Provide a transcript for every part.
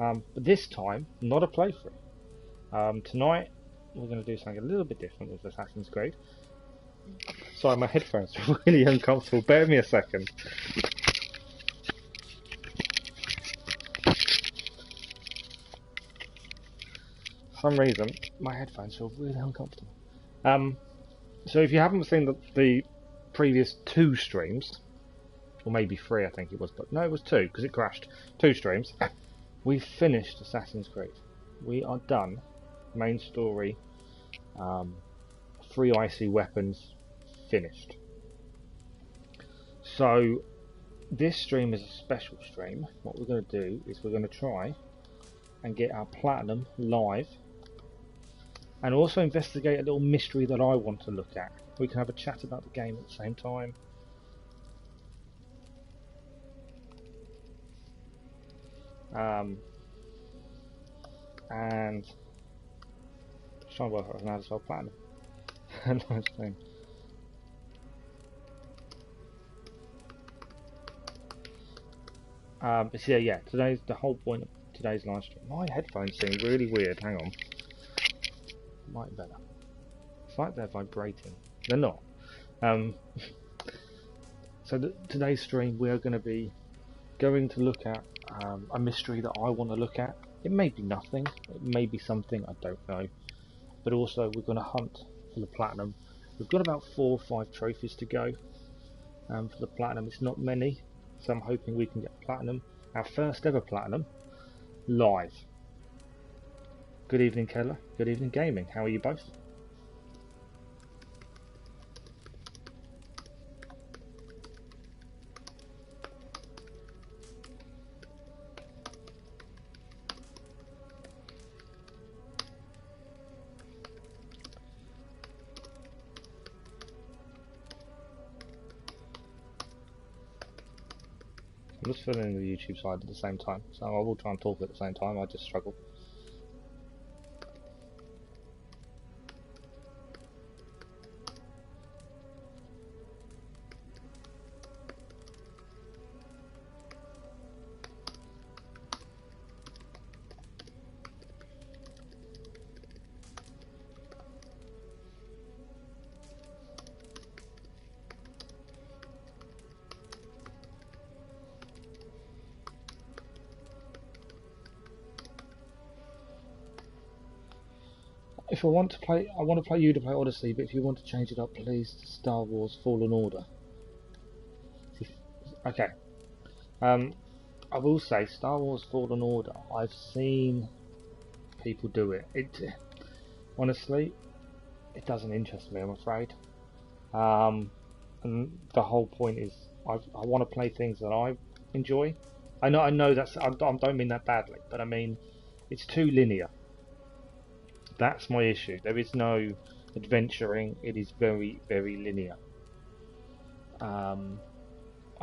But this time, not a playthrough. Tonight, we're going to do something a little bit different with Assassin's Creed. Sorry, my headphones are really uncomfortable. Bear with me a second. For some reason, my headphones feel really uncomfortable. So if you haven't seen the previous 2 streams, or maybe 3 I think it was, but no, it was 2 because it crashed. 2 streams. We finished Assassin's Creed. We are done. Main story, 3 icy weapons, finished. So this stream is a special stream. What we're going to do is we're going to try and get our platinum live, and also investigate a little mystery that I want to look at. We can have a chat about the game at the same time. And just trying to work out how to spell platinum. Nice thing. But yeah, today's the whole point of today's live stream. My headphones seem really weird. Hang on. Might better. It's like they're vibrating. They're not. So today's stream we are going to be going to look at a mystery that I want to look at. It may be nothing. It may be something, I don't know. But also we're going to hunt for the platinum. We've got about 4 or 5 trophies to go. For the platinum, it's not many, so I'm hoping we can get platinum. Our first ever platinum live. Good evening, Keller. Good evening, gaming. How are you both? I'm just filling in the YouTube side at the same time, so I will try and talk at the same time. I just struggle. If I want to play you to play Odyssey, but if you want to change it up, please, to Star Wars Fallen Order. Okay. I will say, Star Wars Fallen Order, I've seen people do it. Honestly, it doesn't interest me, I'm afraid. And the whole point is, I want to play things that I enjoy. I know that's, I don't mean that badly, but I mean, it's too linear. That's my issue. There is no adventuring. It is very, very linear. I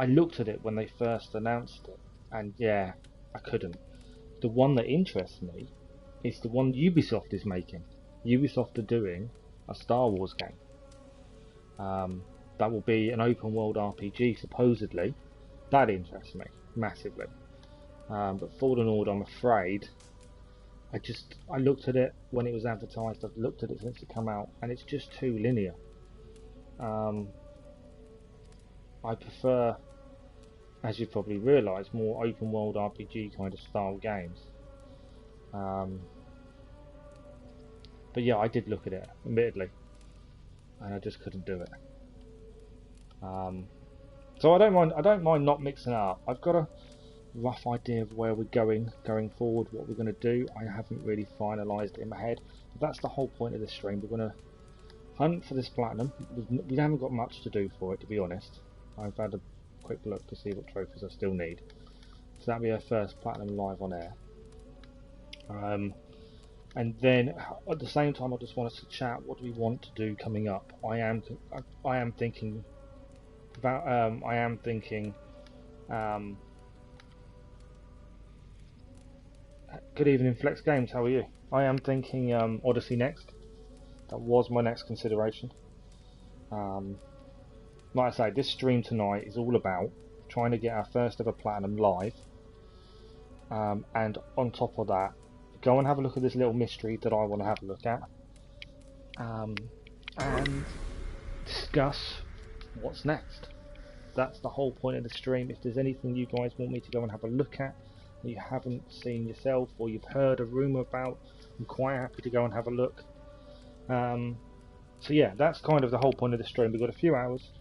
looked at it when they first announced it, and yeah, I couldn't. The one that interests me is the one Ubisoft is making. Ubisoft are doing a Star Wars game. That will be an open world RPG, supposedly. That interests me massively. But Fallen Order, I'm afraid, I looked at it when it was advertised, I've looked at it since it came out, and it's just too linear. I prefer, as you've probably realised, more open world RPG kind of style games. But yeah, I did look at it, admittedly, and I just couldn't do it. So I don't mind not mixing it up. I've got a rough idea of where we're going forward, what we're going to do. I haven't really finalised it in my head, but that's the whole point of this stream. We're going to hunt for this platinum. We haven't got much to do for it, to be honest. I've had a quick look to see what trophies I still need, so that'll be our first platinum live on air. And then at the same time, I just want us to chat. What do we want to do coming up? I am thinking about good evening, Flex Games. How are you? I am thinking Odyssey next. That was my next consideration. Like I say, this stream tonight is all about trying to get our first ever platinum live, and on top of that, go and have a look at this little mystery that I want to have a look at, and discuss what's next. That's the whole point of the stream. If there's anything you guys want me to go and have a look at that you haven't seen yourself, or you've heard a rumour about, I'm quite happy to go and have a look. So yeah, that's kind of the whole point of the stream. We've got a few hours,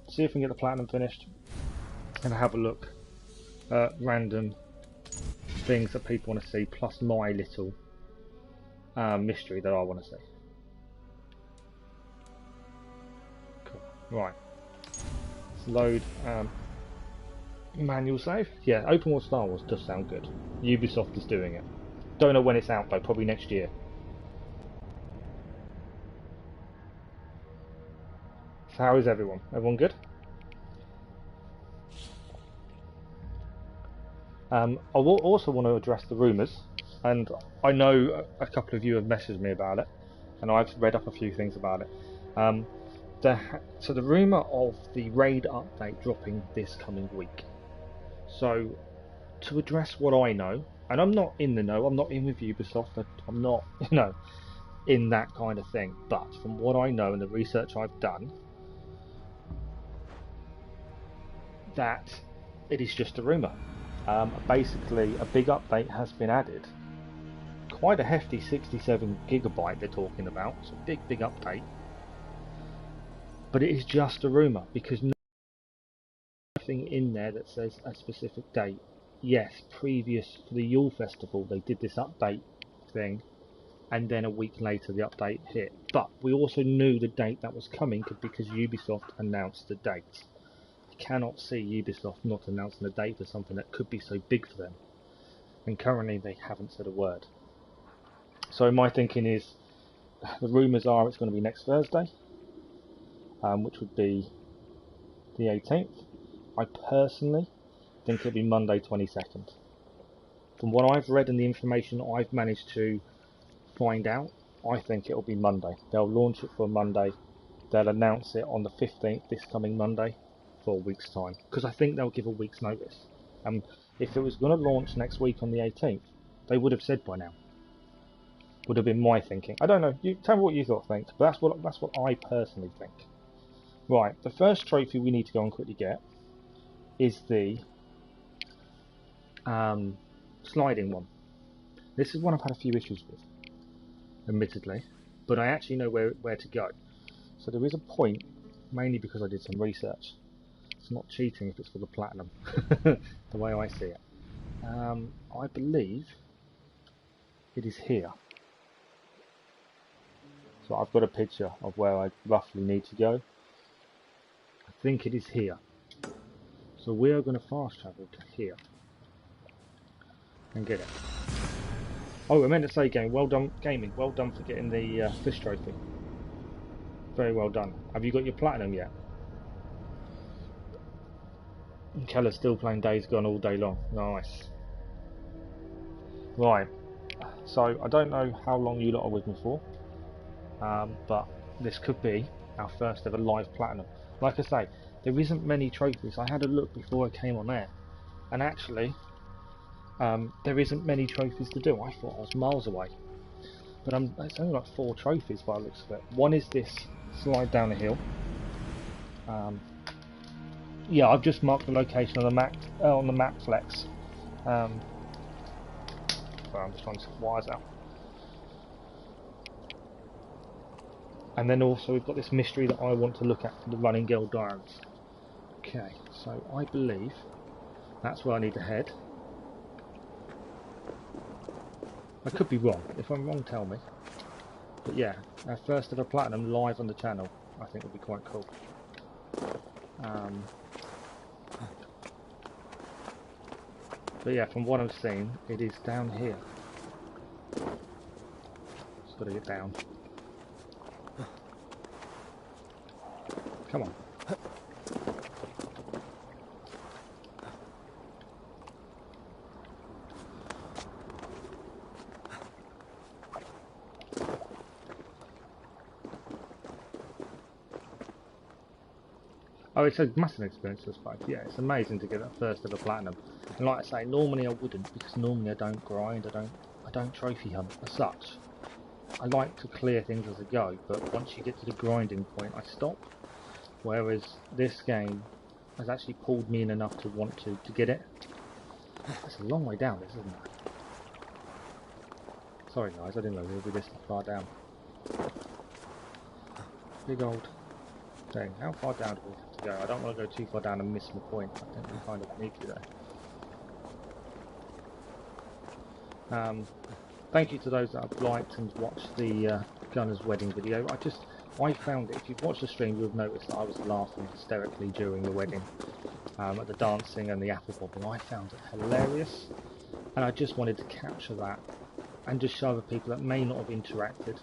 see if we can get the platinum finished, and have a look at random things that people want to see, plus my little mystery that I want to see. Cool. Right. Let's load manual save. Yeah, Open World Star Wars does sound good. Ubisoft is doing it. Don't know when it's out though, probably next year. So how is everyone? Everyone good? I will also want to address the rumours, and I know a couple of you have messaged me about it, and I've read up a few things about it. So the rumour of the raid update dropping this coming week. So to address what I know, and I'm not in the know, I'm not in with Ubisoft, I'm not, in that kind of thing, but from what I know and the research I've done, that it is just a rumour. Basically, a big update has been added. Quite a hefty 67 gigabyte they're talking about. It's a big update. But it is just a rumour, because nothing in there that says a specific date. Yes, previous to the Yule Festival, they did this update thing, and then a week later the update hit. But we also knew the date that was coming because Ubisoft announced the date. Cannot see Ubisoft not announcing a date for something that could be so big for them, and currently they haven't said a word. So my thinking is, the rumours are it's going to be next Thursday, which would be the 18th. I personally think it'll be Monday 22nd. From what I've read and the information I've managed to find out, I think it'll be Monday. They'll launch it for Monday, they'll announce it on the 15th, this coming Monday, for a week's time, because I think they'll give a week's notice. If it was going to launch next week on the 18th, they would have said by now. Would have been my thinking. I don't know. You tell me what you think, but that's what I personally think. Right, the first trophy we need to go and quickly get is the sliding one. This is one I've had a few issues with, admittedly, but I actually know where to go. So there is a point, mainly because I did some research. It's not cheating if it's for the platinum, the way I see it. I believe it is here. So I've got a picture of where I roughly need to go. I think it is here. So we are going to fast travel to here and get it. Oh, I meant to say, well done, gaming. Well done for getting the fish trophy. Very well done. Have you got your platinum yet? Keller's still playing Days Gone all day long. Nice. Right. So I don't know how long you lot are with me for, but this could be our first ever live platinum. Like I say, there isn't many trophies. I had a look before I came on air, and actually, there isn't many trophies to do. I thought I was miles away, but it's only like 4 trophies by the looks of it. One is this slide down the hill. Yeah, I've just marked the location on the map flex. Sorry, I'm just trying to set wires out. And then also we've got this mystery that I want to look at for the Running Girl Diaries. Okay, so I believe that's where I need to head. I could be wrong. If I'm wrong, tell me. But yeah, our first ever platinum live on the channel, I think would be quite cool. But yeah, from what I've seen, it is down here. Just got to get down. Come on. Oh, it's a massive experience, I suppose. Yeah, it's amazing to get that first ever platinum. And like I say, normally I wouldn't, because normally I don't grind, I don't trophy hunt as such. I like to clear things as I go, but once you get to the grinding point, I stop. Whereas this game has actually pulled me in enough to want to get it. That's a long way down, this, isn't it? Sorry guys, I didn't know we would be this far down. Big old thing. How far down do we have to go? I don't want to go too far down and miss my point. I think we kind of need to there. Thank you to those that have liked and watched the Gunner's wedding video. I found it, if you've watched the stream, you'll have noticed that I was laughing hysterically during the wedding, at the dancing and the apple popping. I found it hilarious, and I just wanted to capture that and just show other people that may not have interacted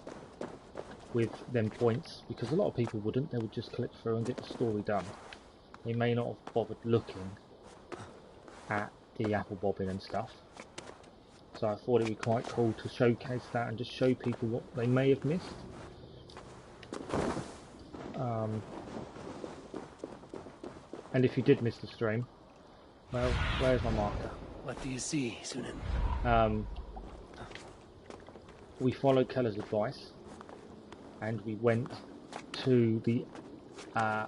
with them points, because a lot of people wouldn't. They would just click through and get the story done. They may not have bothered looking at the apple bobbing and stuff. So I thought it would be quite cool to showcase that and just show people what they may have missed. And if you did miss the stream, well, where's my marker? What do you see, Sunan? We followed Keller's advice, and we went to the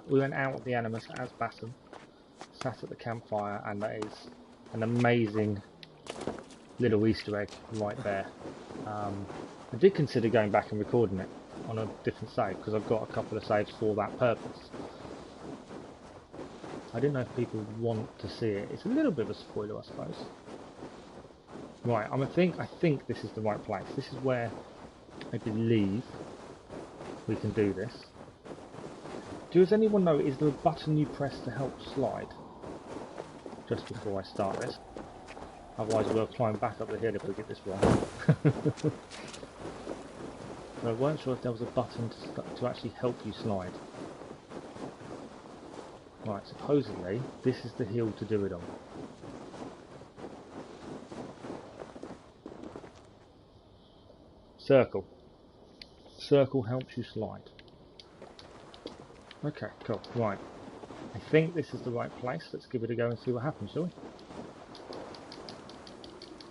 we went out of the Animus as Bassam, sat at the campfire, and that is an amazing little Easter egg right there. I did consider going back and recording it on a different save, because I've got a couple of saves for that purpose. I didn't know if people would want to see it. It's a little bit of a spoiler, I suppose. Right, I think this is the right place. This is where I believe we can do this. Does anyone know, is there a button you press to help slide? Just before I start this. Otherwise we'll climb back up the hill if we get this wrong. But I weren't sure if there was a button to actually help you slide. Right, supposedly this is the hill to do it on. Circle. Circle helps you slide. Okay, cool. Right. I think this is the right place. Let's give it a go and see what happens, shall we?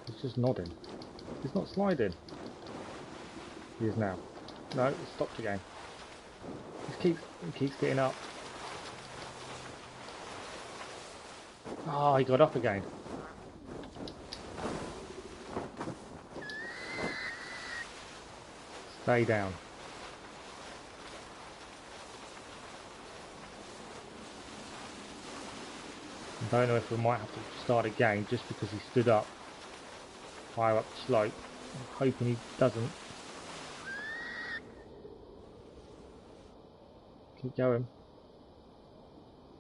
He's just nodding. He's not sliding. He is now. No, it stopped again. He keeps getting up. Oh, he got up again. Stay down. I don't know if we might have to start again just because he stood up higher up the slope. I'm hoping he doesn't. Keep going.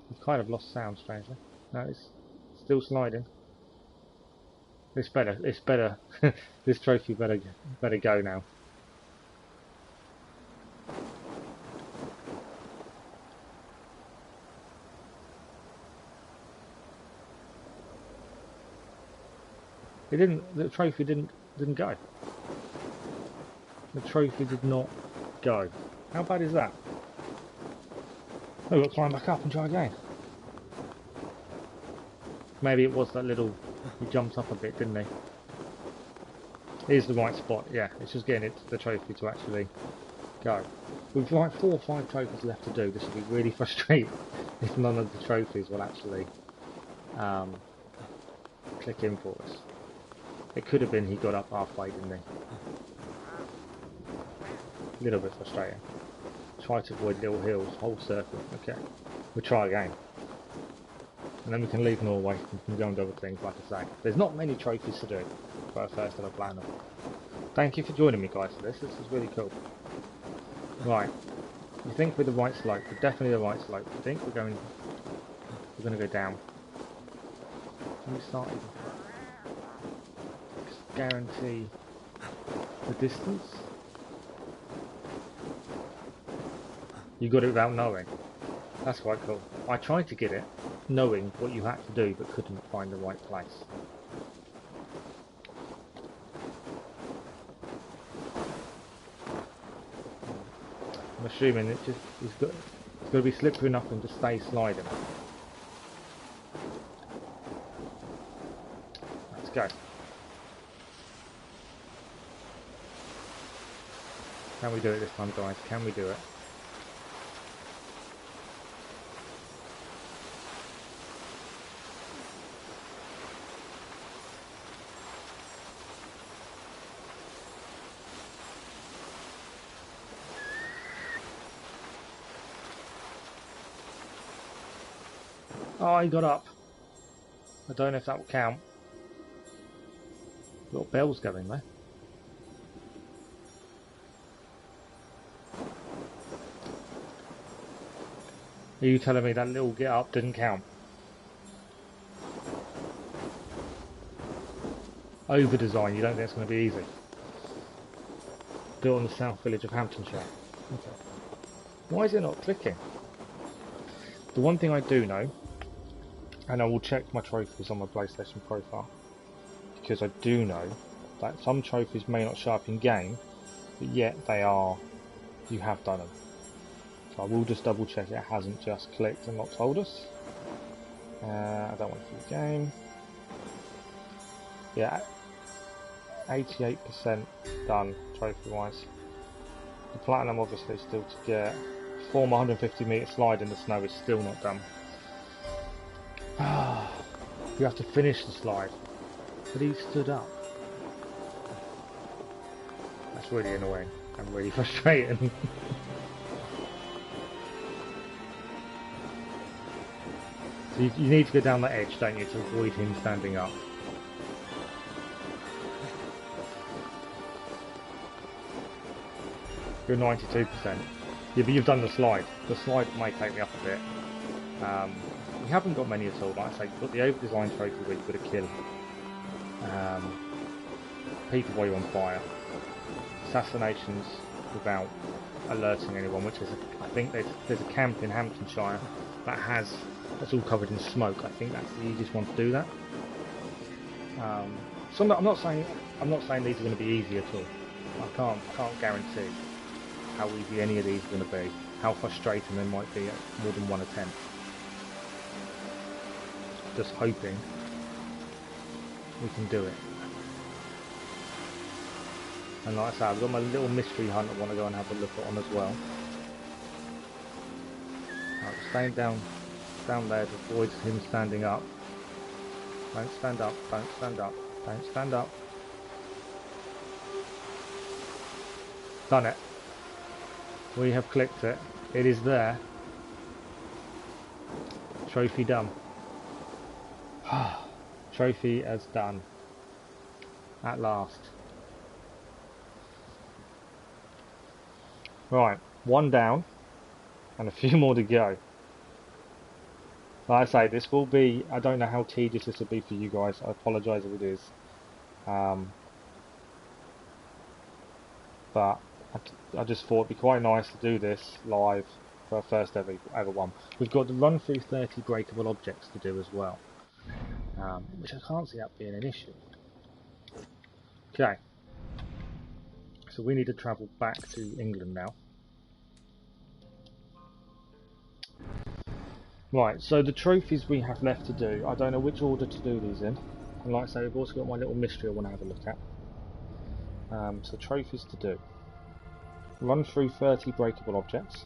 He's kind of lost sound, strangely. No, it's still sliding. It's better. This trophy better go now. It didn't. The trophy didn't go. The trophy did not go. How bad is that? Oh, we'll climb back up and try again. Maybe it was that little. He jumped up a bit, didn't he? Here's the right spot. Yeah, it's just getting the trophy to actually go. We've like 4 or 5 trophies left to do. This will be really frustrating if none of the trophies will actually click in for us. It could have been he got up halfway, didn't he? A little bit frustrating. Try to avoid little hills, whole circle. Okay, we'll try again. And then we can leave Norway and can go and do other things, like I say. There's not many trophies to do for our first ever plan of. Thank you for joining me guys for this. This is really cool. Right. You think we're the right slope. We're definitely the right slope. I think we're going to go down. Can we start even? Just guarantee the distance. You got it without knowing. That's quite cool. I tried to get it knowing what you had to do but couldn't find the right place. I'm assuming it's got to be slippery enough and to stay sliding. go. Can we do it this time, guys? Can we do it? Oh, he got up. I don't know if that will count. Little bells going there. Are you telling me that little get up didn't count? Over design, you don't think it's going to be easy? Built on the south village of Hamptonshire. Okay. Why is it not clicking? The one thing I do know, and I will check my trophies on my PlayStation profile, because I do know that some trophies may not show up in game, but yet they are, you have done them. So I will just double check it hasn't just clicked and not told us. I don't want to see the game. Yeah, 88% done trophy wise. The platinum obviously still to get. Perform 150 metre slide in the snow is still not done. You have to finish the slide. But he stood up. That's really annoying and really frustrating. So you need to go down that edge, don't you, to avoid him standing up. You're 92%. Yeah, but you've done the slide. The slide may take me up a bit. You haven't got many at all. Like I say, you've got the over-design trophy where you've got to kill people while you're on fire. Assassinations without alerting anyone, which is, I think there's a camp in Hamptonshire that's all covered in smoke. I think that's the easiest one to do that. So I'm not saying these are going to be easy at all. I can't guarantee how easy any of these are going to be. How frustrating they might be at more than one attempt. Just hoping we can do it. And like I said, I've got my little mystery hunt I want to go and have a look at on as well. Right, staying down there to avoid him standing up. Don't stand up, don't stand up, don't stand up. Done it. We have clicked it. It is there. Trophy done. Trophy as done. At last. Right, one down and a few more to go. Like I say, this will be, I don't know how tedious this will be for you guys. I apologise if it is. But I just thought it'd be quite nice to do this live for our first ever one. We've got the run through 30 breakable objects to do as well, which I can't see that being an issue. Okay, so we need to travel back to England now. Right, so the trophies we have left to do, I don't know which order to do these in. And like I say, we've also got my little mystery I want to have a look at. So trophies to do. Run through 30 breakable objects.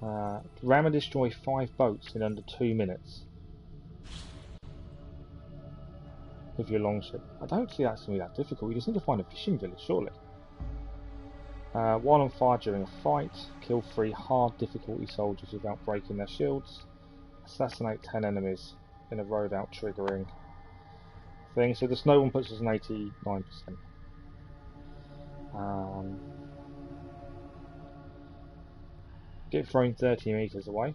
Ram and destroy 5 boats in under 2 minutes. With your longship. I don't see that's going to be that difficult. You just need to find a fishing village, surely. While on fire during a fight, kill 3 hard difficulty soldiers without breaking their shields. Assassinate 10 enemies in a row without triggering thing. So the snow one puts us an 89%. Get thrown 30 meters away.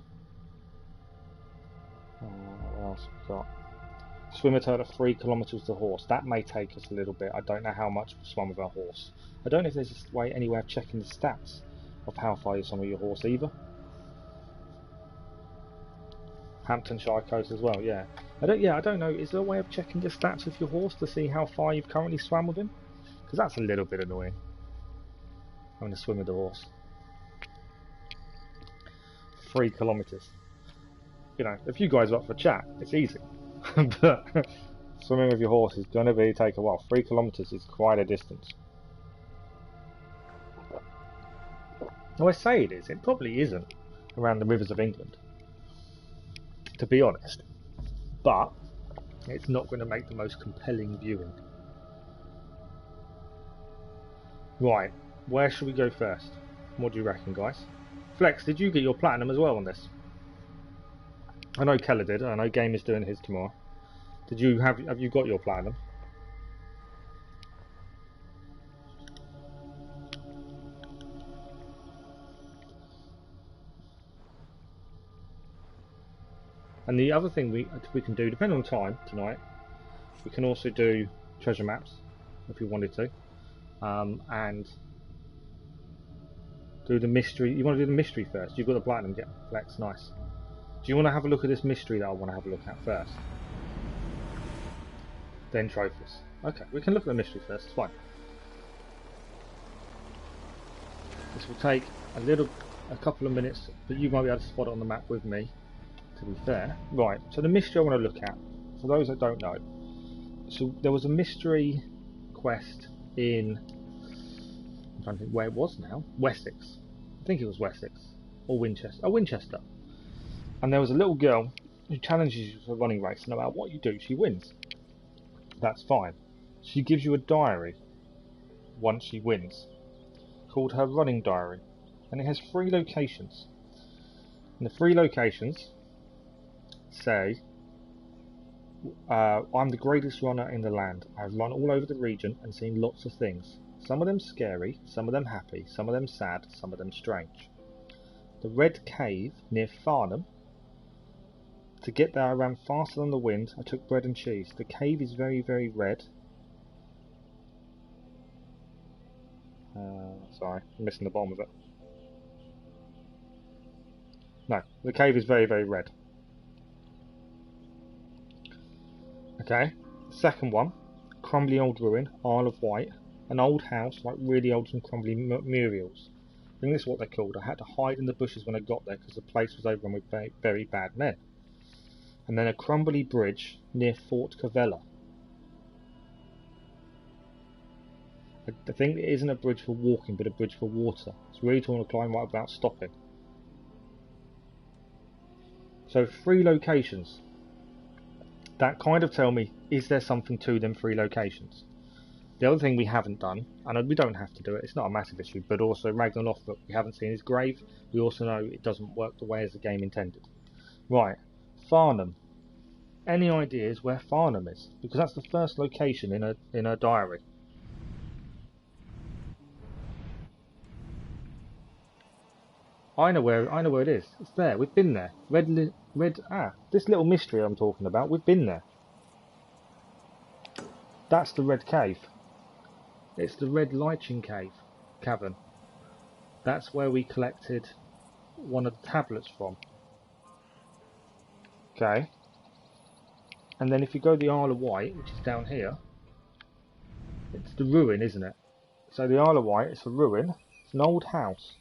What else have we got? Swim a total of 3 kilometers to horse. That may take us a little bit. I don't know how much we swam with our horse. I don't know if there's any way of checking the stats of how far you swam with your horse either. Hamptonshire coast as well, yeah. I don't know. Is there a way of checking the stats with your horse to see how far you've currently swam with him? Because that's a little bit annoying. Having to swim with the horse. 3 kilometers. You know, if you guys are up for chat, it's easy. But Swimming with your horse is going to take a while. 3 kilometres is quite a distance. Now I say it is, it probably isn't around the rivers of England, to be honest. But it's not going to make the most compelling viewing. Right, where should we go first? What do you reckon, guys? Flex, did you get your platinum as well on this? I know Keller did. I know Game is doing his tomorrow. Did you have you got your platinum? And the other thing we can do, depending on time tonight, we can also do treasure maps if we wanted to, and do the mystery. You want to do the mystery first? You've got the platinum, get Flex, nice. Do you want to have a look at this mystery that I want to have a look at first? Then trophies. Okay, we can look at the mystery first. It's fine. This will take a couple of minutes, but you might be able to spot it on the map with me. To be fair, right. So the mystery I want to look at, for those that don't know, so there was a mystery quest in, I'm trying to think where it was now, Wessex. I think it was Wessex or Winchester. Oh, Winchester. And there was a little girl who challenges you for a running race, and no matter what you do, she wins. That's fine. She gives you a diary once she wins, called her running diary, and it has 3 locations. And the 3 locations say, I'm the greatest runner in the land. I've run all over the region and seen lots of things. Some of them scary, some of them happy, some of them sad, some of them strange. The Red Cave near Farnham. To get there I ran faster than the wind. I took bread and cheese. The cave is very, very red. Sorry, I'm missing the bottom of it. No, the cave is very, very red. Okay, second one, crumbly old ruin, Isle of Wight, an old house, like really old and crumbly murals. I think this is what they're called. I had to hide in the bushes when I got there because the place was overrun with very bad men. And then a crumbly bridge near Fort Cavella. I think it isn't a bridge for walking, but a bridge for water. It's really tall to climb right without stopping. So 3 locations. That kind of tell me, is there something to them 3 locations? The other thing we haven't done, and we don't have to do it, it's not a massive issue, but also Ragnar Lothbrok, we haven't seen his grave. We also know it doesn't work the way as the game intended. Right, Farnham. Any ideas where Farnham is? Because that's the first location in her diary. I know where it is. It's there. We've been there. This little mystery I'm talking about. We've been there. That's the Red Cave. It's the Red Lichen Cavern. That's where we collected one of the tablets from. Okay. And then if you go to the Isle of Wight, which is down here, it's the ruin, isn't it? So the Isle of Wight, it's a ruin. It's an old house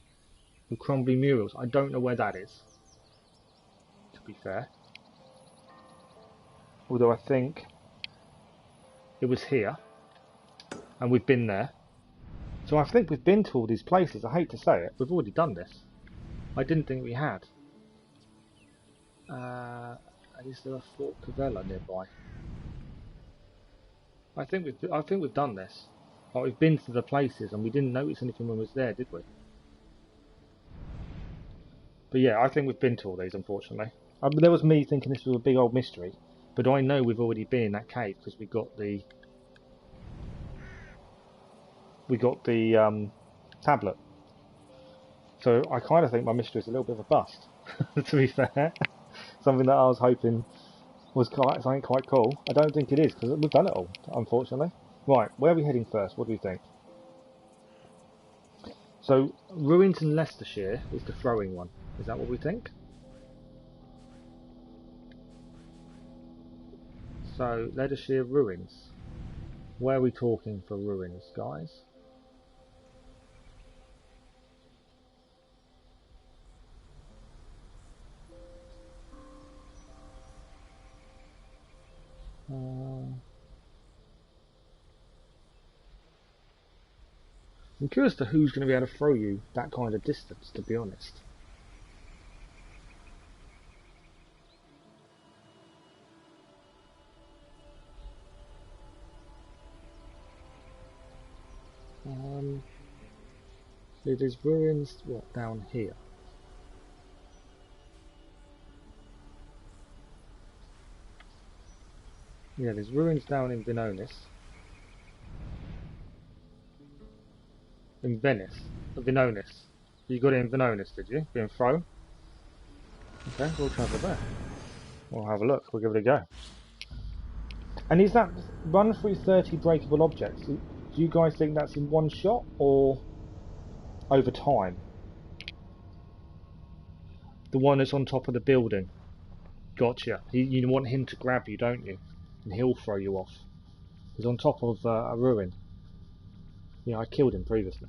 with crumbly murals. I don't know where that is, to be fair. Although I think it was here, and we've been there. So I think we've been to all these places. I hate to say it, we've already done this. I didn't think we had. Is there a Fort Cavella nearby? I think we've done this. Like, we've been to the places and we didn't notice anything when we was there, did we? But yeah, I think we've been to all these, unfortunately. There was me thinking this was a big old mystery, but I know we've already been in that cave because we got the tablet. So I kind of think my mystery is a little bit of a bust, to be fair. Something that I was hoping was something quite cool. I don't think it is because we've done it all, unfortunately. Right, where are we heading first? What do you think? So, ruins in Leicestershire is the throwing one. Is that what we think? So, Leicestershire ruins. Where are we talking for ruins, guys? I'm curious to who's going to be able to throw you that kind of distance, to be honest. So there's ruins, what, down here? Yeah, there's ruins down in Venonis. In Venice. Venonis. You got it in Venonis, did you? Being thrown? Okay, we'll travel there. We'll have a look, we'll give it a go. And is that run through 30 breakable objects? Do you guys think that's in one shot or over time? The one that's on top of the building. Gotcha. You want him to grab you, don't you? And he'll throw you off. He's on top of a ruin. Yeah, I killed him previously.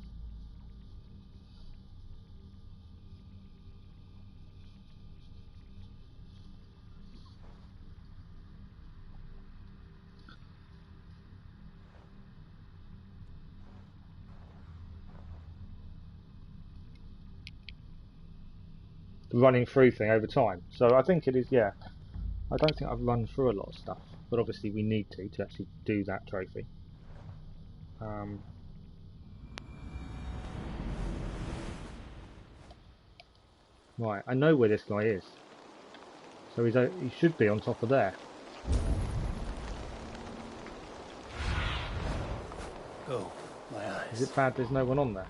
The running through thing over time. So I think it is, yeah. I don't think I've run through a lot of stuff. But obviously we need to actually do that trophy. Right, I know where this guy is. So he should be on top of there. Oh, my eyes. Is it bad there's no one on there?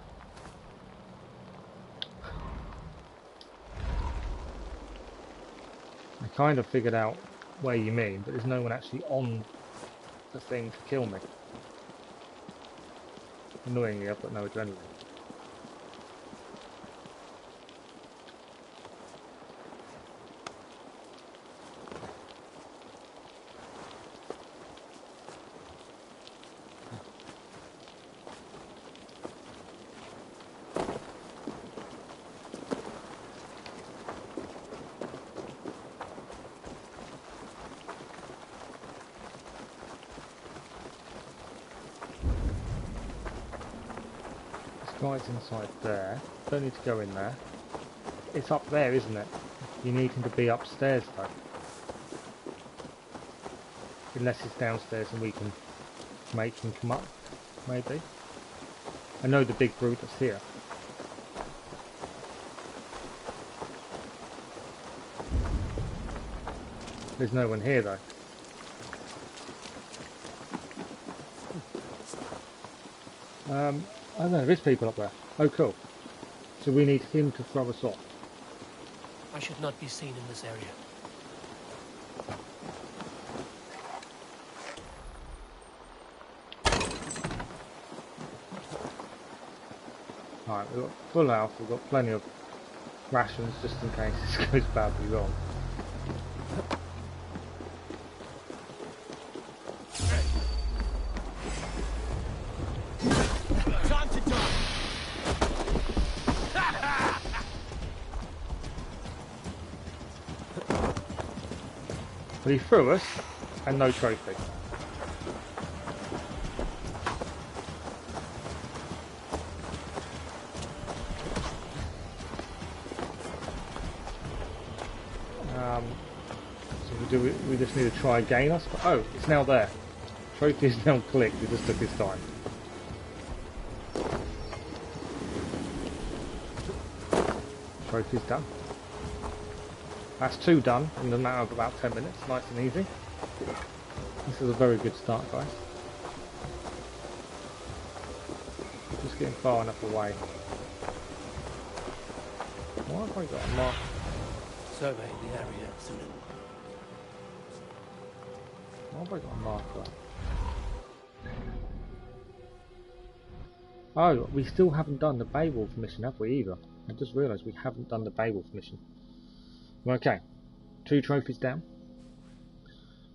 I kind of figured out where you mean, but there's no one actually on the thing to kill me. Annoyingly, I've got no adrenaline. Guy's inside there. Don't need to go in there. It's up there, isn't it? You need him to be upstairs though. Unless it's downstairs and we can make him come up, maybe. I know the big brute that's here. There's no one here though. I don't know, there is people up there. Oh cool. So we need him to throw us off. I should not be seen in this area. Alright, we've got full health, we've got plenty of rations just in case this goes badly wrong. But he threw us, and no trophy. So we just need to try again, I suppose. Oh, it's now there. Trophy is now clicked, it just took his time. Trophy's done. That's 2 done in a matter of about 10 minutes, nice and easy. This is a very good start, guys. Just getting far enough away. Why have I got a mark? Survey the area, Sunan. Why have I got a marker? Oh, we still haven't done the Beowulf mission, have we, either? I just realised we haven't done the Beowulf mission. Okay, 2 trophies down.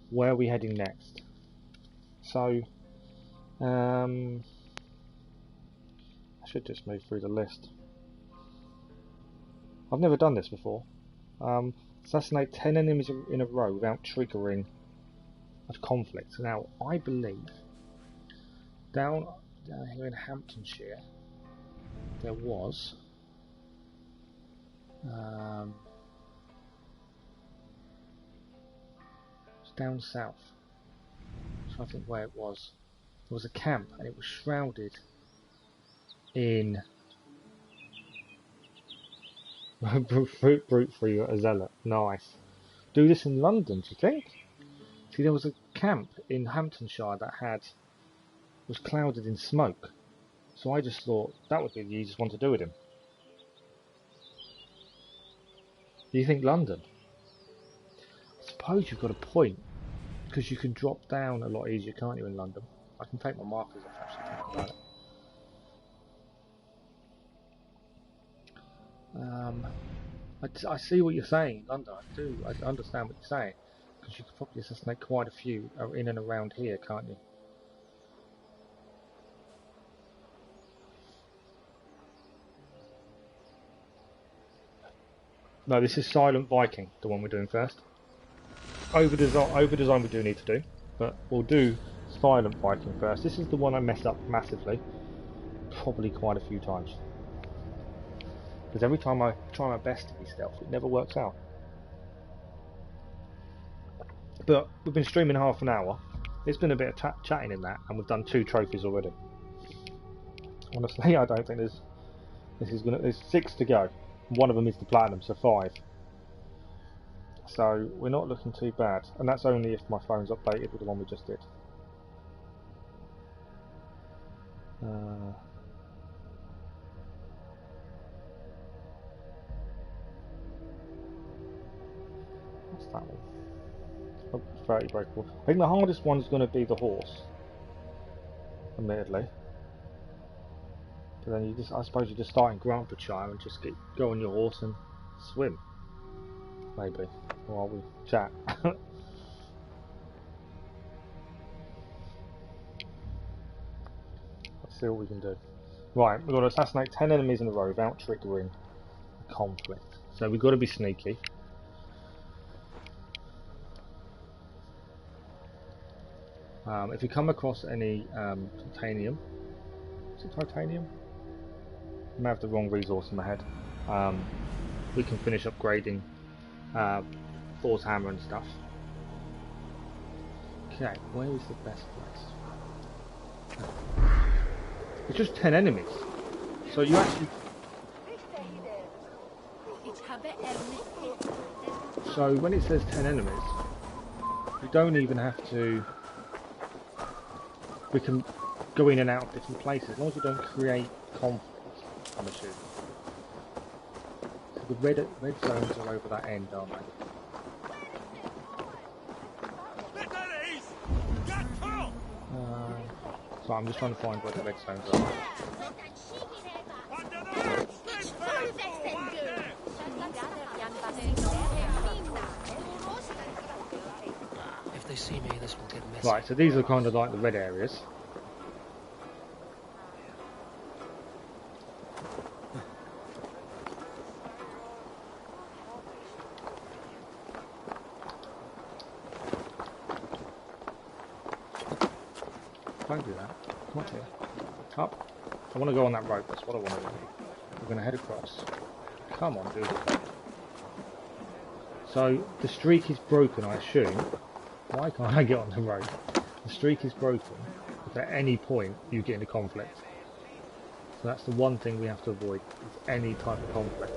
Where are we heading next? So, I should just move through the list. I've never done this before. Assassinate 10 enemies in a row without triggering a conflict. Now, I believe down here in Hamptonshire, there was it's down south. So I think where it was. There was a camp and it was shrouded in brute free a zealot. Nice. Do this in London, do you think? See, there was a camp in Hamptonshire that was clouded in smoke. So I just thought that would be the easiest one to do with him. Do you think London? I suppose you've got a point, because you can drop down a lot easier, can't you, in London? I can take my markers off actually, think about it. I see what you're saying, London. I understand what you're saying, because you could probably assassinate quite a few in and around here, can't you? No, this is Silent Viking, the one we're doing first. Over design we do need to do, but we'll do Silent Viking first. This is the one I messed up massively, probably quite a few times. Because every time I try my best to be stealth, it never works out. But we've been streaming half an hour. There's been a bit of chatting in that, and we've done 2 trophies already. Honestly, I don't think there's 6 to go. One of them is the platinum, so 5. So we're not looking too bad, and that's only if my phone's updated with the one we just did. What's that one? Oh, 30 breakable. I think the hardest one's going to be the horse, admittedly. But then I suppose you just start in Grantfordshire and just go on your horse and swim, maybe, while we chat. Let's see what we can do. Right, we've got to assassinate 10 enemies in a row without triggering a conflict. So we've got to be sneaky. If you come across any titanium, is it titanium? I may have the wrong resource in my head. We can finish upgrading Thor's hammer and stuff. Okay, where is the best place? It's just 10 enemies, so you actually. So when it says 10 enemies, you don't even have to. We can go in and out of different places as long as we don't create conflict. I'm assuming. So the red zones are over that end, aren't they? So I'm just trying to find where the red zones are. If they see me, this will get messy. Right, so these are kind of like the red areas. Don't do that. Come up here. Up. I want to go on that rope. That's what I want to do. We're going to head across. Come on, do it. So the streak is broken, I assume. Why can't I get on the rope? The streak is broken if at any point you get into conflict. So that's the one thing we have to avoid, is any type of conflict.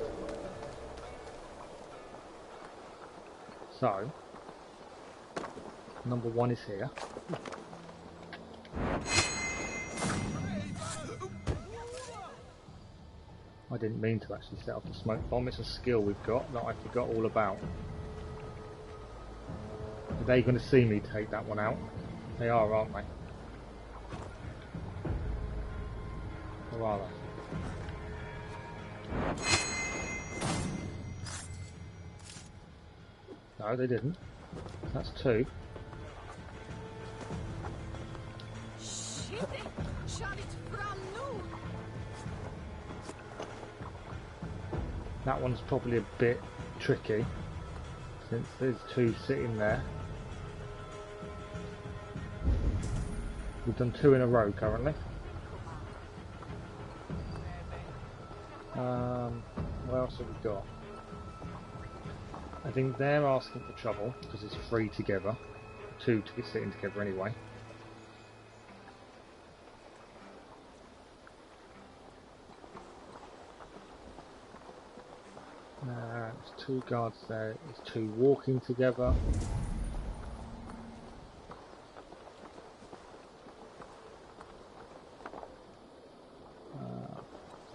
So, number 1 is here. I didn't mean to actually set off the smoke bomb. It's a skill we've got that I forgot all about. Are they going to see me take that one out? They are, aren't they? Or are they? No, they didn't. That's 2. That one's probably a bit tricky, since there's 2 sitting there. We've done 2 in a row currently. What else have we got? I think they're asking for trouble because it's 3 together. 2 to get sitting together anyway. There's 2 guards there. There's 2 walking together.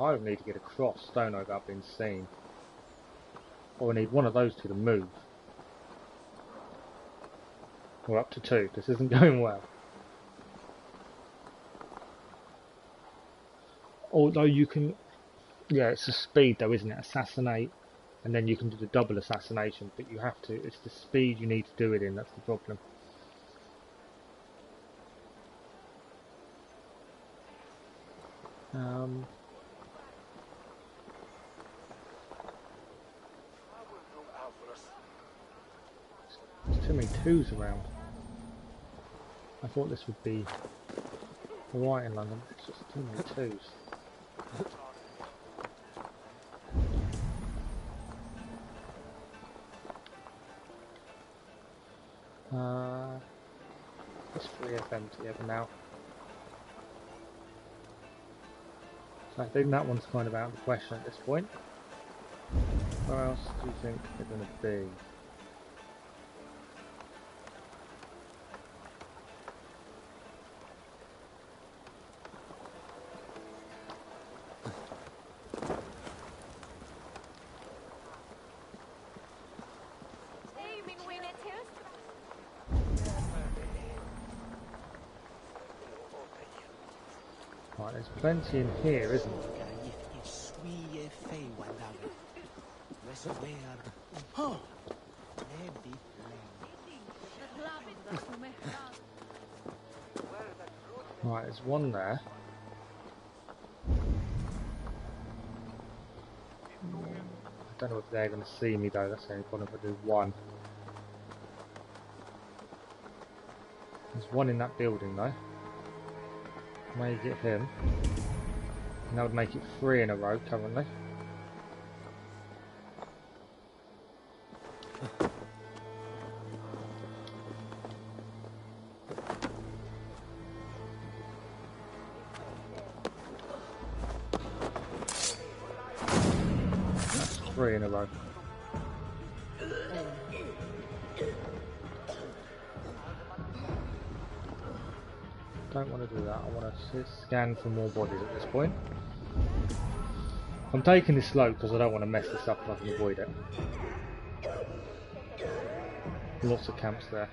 I need to get across, don't I, without being seen. Or I need one of those 2 to move. We're up to 2. This isn't going well. Although you can... Yeah, it's the speed though, isn't it? Assassinate, and then you can do the double assassination, but you have to... It's the speed you need to do it in, that's the problem. There's too many 2s around. I thought this would be alright in London, it's just too many 2s. It's 3 of them together now. So I think that one's kind of out of the question at this point. Where else do you think they're going to be? Right, there's plenty in here, isn't there? Right, there's one there. I don't know if they're going to see me though, that's the only problem if I do one. There's one in that building though. May get him. And that would make it 3 in a row currently. That's 3 in a row. Don't want to do that, I want to scan for more bodies at this point. I'm taking this slow because I don't want to mess this up if I can avoid it. Lots of camps there.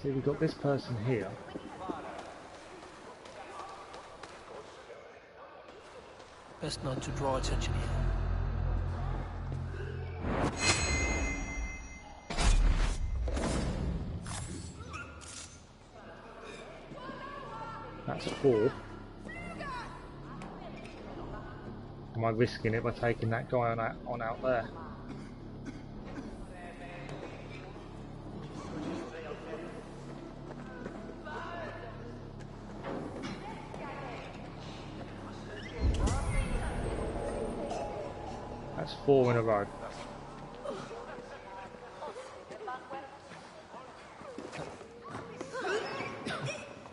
See, we've got this person here. Best not to draw attention here. That's 4. Am I risking it by taking that guy on out there? That's 4 in a row.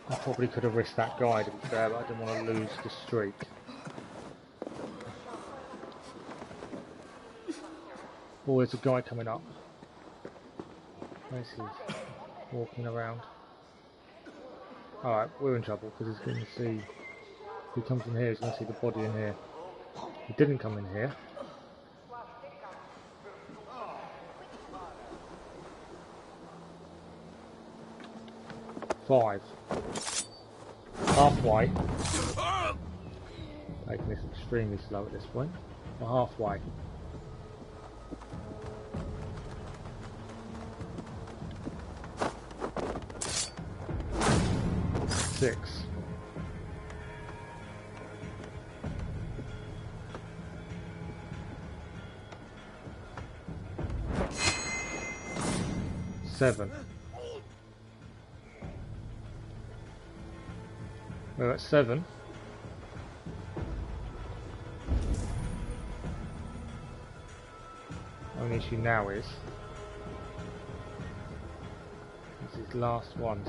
I probably could have risked that guy to be fair, but I didn't want to lose the streak. Oh, there's a guy coming up. Where's he? Walking around. Alright, we're in trouble because he's going to see... If he comes in here, he's going to see the body in here. He didn't come in here. Five. Halfway. Taking this extremely slow at this point. We're halfway. Six. Seven. We're at 7. only issue now is these last ones.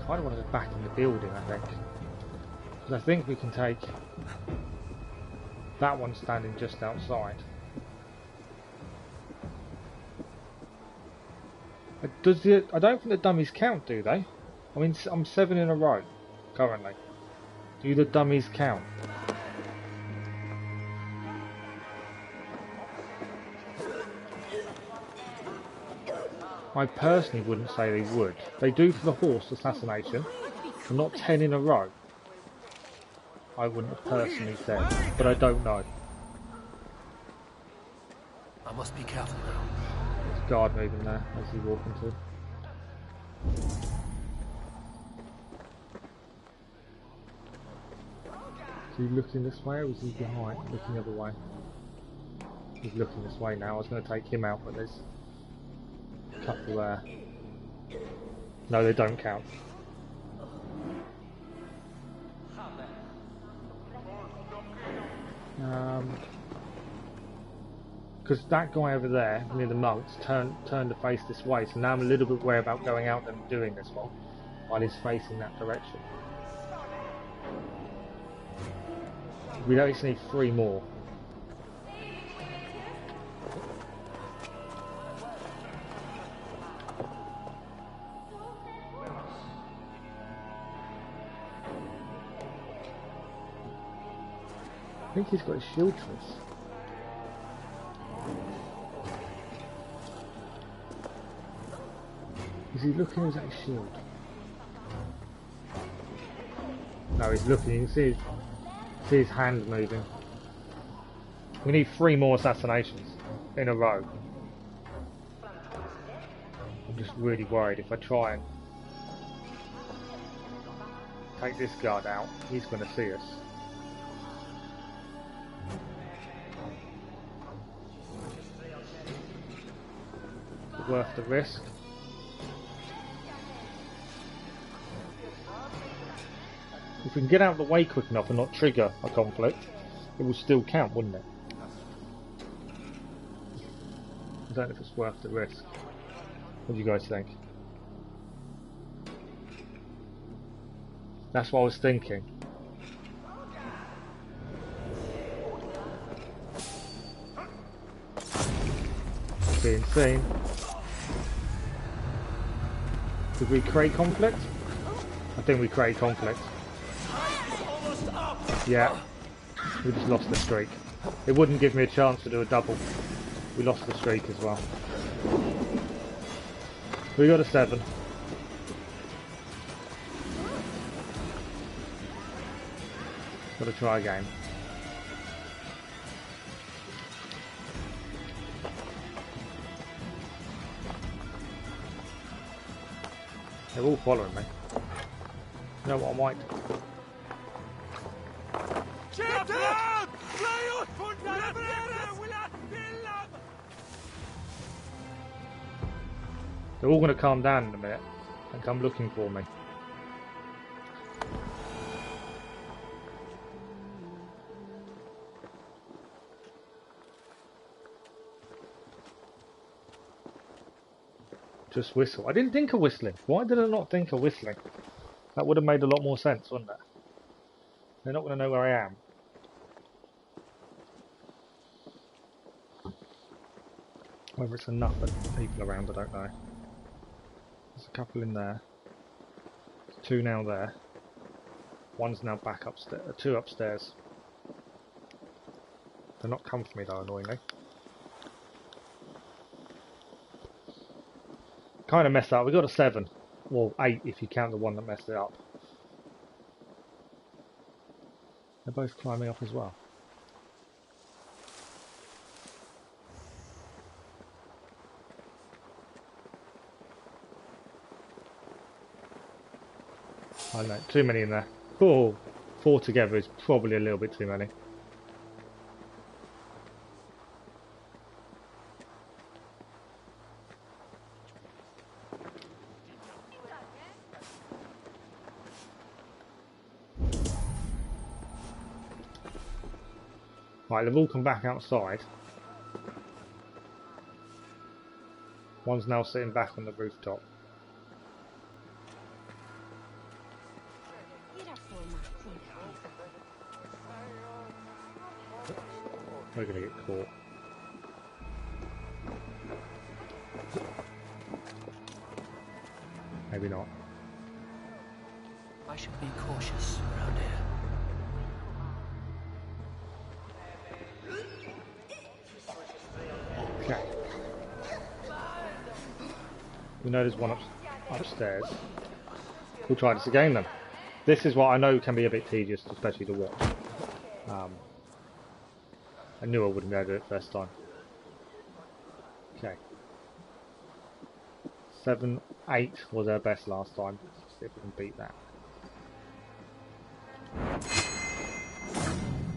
Kind of want to go back in the building, I think. Because I think we can take that one standing just outside. I don't think the dummies count, do they? I mean, I'm 7 in a row currently. Do the dummies count? I personally wouldn't say they would. They do for the horse assassination, but not 10 in a row. I wouldn't have personally said, but I don't know. I must be careful now. There's a guard moving there as you walk into. Is he looking this way or is he behind, looking the other way? He's looking this way now. I was going to take him out, but there's a couple there. No, they don't count. Because that guy over there, near the monks, turned to face this way, so now I'm a little bit worried about going out and doing this one, while he's facing that direction. We actually need 3 more. I think he's got a shield to us. Is he looking or is that his shield? No, he's looking. You can see his hand moving. We need 3 more assassinations in a row. I'm just really worried if I try and take this guard out, he's going to see us. Worth the risk. If we can get out of the way quick enough and not trigger a conflict, it will still count, wouldn't it? I don't know if it's worth the risk. What do you guys think? That's what I was thinking. Being seen. Did we create conflict? I think we create conflict. Yeah. We just lost the streak. It wouldn't give me a chance to do a double. We lost the streak as well. We got a 7. Got to try again. They're all following me. You know what I might do? They're all going to calm down in a minute and come looking for me. Just whistle. I didn't think of whistling. Why did I not think of whistling? That would have made a lot more sense, wouldn't it? They're not going to know where I am. Whether it's enough people around, I don't know. There's a couple in there. There's 2 now there. One's now back upstairs. 2 upstairs. They're not come for me though, annoyingly. Kind of messed up. We got a 7. Well, 8 if you count the one that messed it up. They're both climbing up as well. I don't know, too many in there. Oh, 4 together is probably a little bit too many. Right, they've all come back outside. One's now sitting back on the rooftop. We're gonna get caught. Maybe not. I should be cautious around here. Okay. We know there's one upstairs. We'll try this again then. This is what I know can be a bit tedious, especially to watch. I knew I wouldn't be able to do it first time. Okay. 7, 8 was our best last time. Let's see if we can beat that.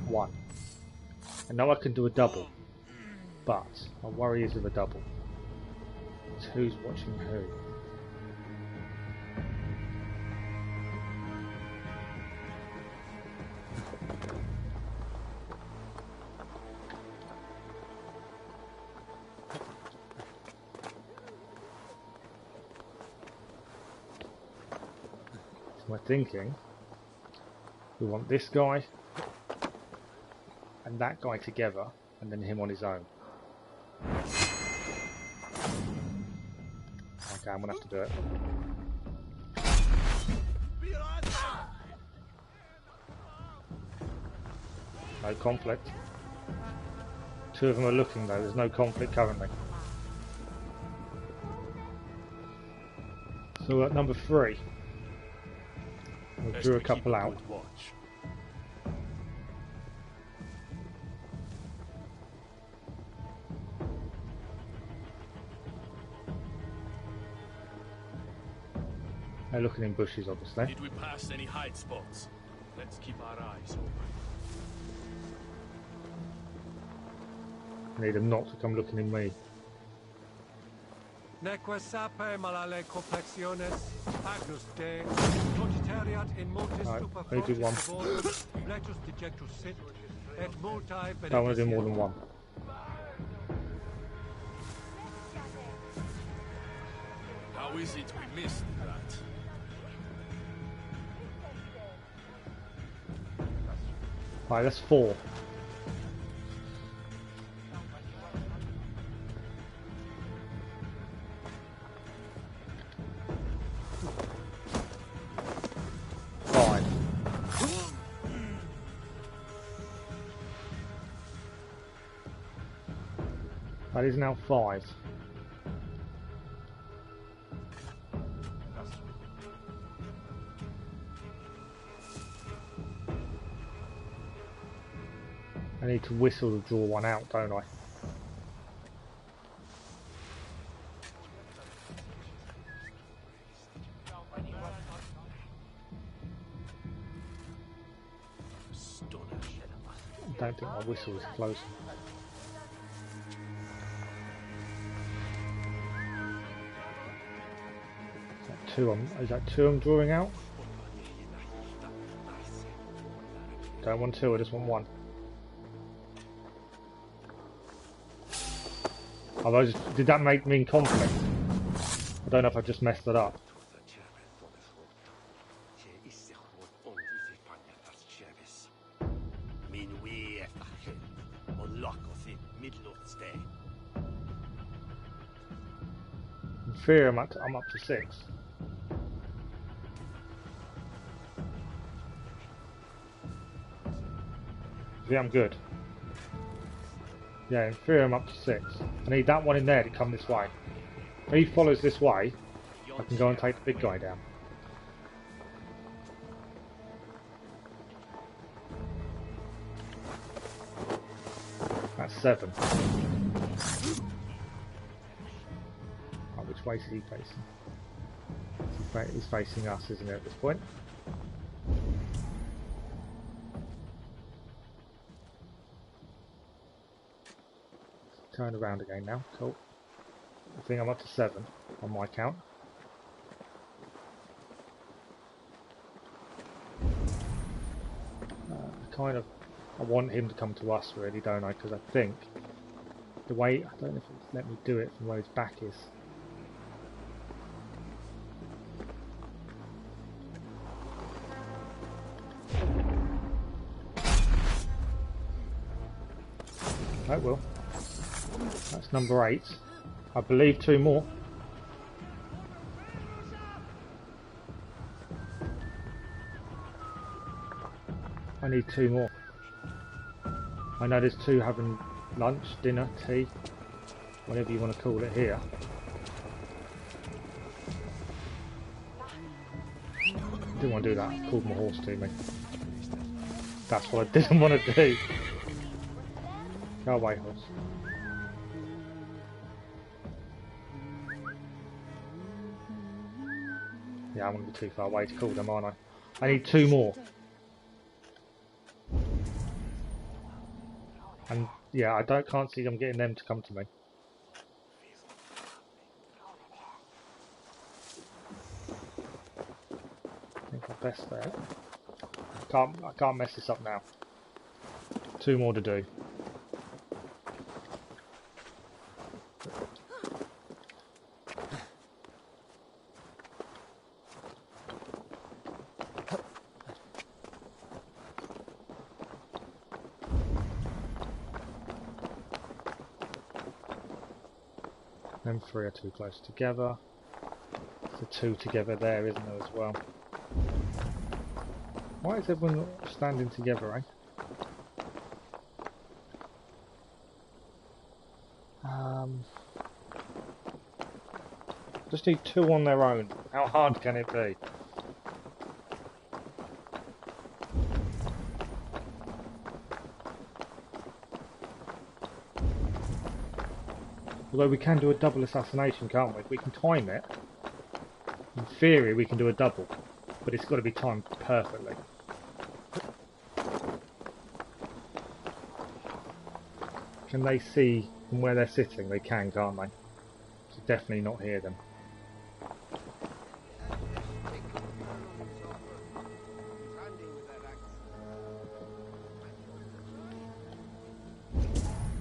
1. I know I can do a double, but my worry is with a double. It's who's watching who. So my thinking, we want this guy and that guy together, and then him on his own. Okay, I'm gonna have to do it. No conflict. 2 of them are looking though, there's no conflict currently. So we're at number 3. We drew a couple out. They're looking in bushes, obviously. Did we pass any hide spots? Let's keep our eyes open. I need them not to come looking in me. Neque sape malale complexiones, agnus de, cogitariat in multis stupa only do one. frontis letus dejectus sit, et multae Don't want to do more than one. How is it we missed that? Right, that's 4. That is now 5. I need to whistle to draw one out, don't I? I don't think my whistle is close. Is that 2 I'm drawing out? Don't want 2, I just want 1. Did that make me in conflict? I don't know if I just messed it up. In theory, I'm up to 6. Yeah, I'm good. Yeah, in theory I'm up to 6. I need that one in there to come this way. If he follows this way, I can go and take the big guy down. That's 7. Oh, which way is he facing? He's facing us, isn't it, at this point? Turn around again now, cool. I think I'm up to 7 on my count. I want him to come to us, really, don't I? Because I think the way, I don't know if it's let me do it from where his back is. That will. That's number 8. I believe 2 more. I need 2 more. I know there's 2 having lunch, dinner, tea, whatever you want to call it here. Didn't want to do that. It called my horse to me. That's what I didn't want to do. Go away, horse. Yeah, I'm going to be too far away to call them, aren't I? I need 2 more. And yeah, I can't see them getting them to come to me. I think I'm best there. I can't mess this up now. 2 more to do. Them 3 are too close together. There's a 2 together there, isn't there, as well? Why is everyone standing together, eh? Just need 2 on their own. How hard can it be? Although we can do a double assassination, can't we? If we can time it, in theory we can do a double, but it's got to be timed perfectly. Can they see from where they're sitting? They can, can't they? So definitely not hear them.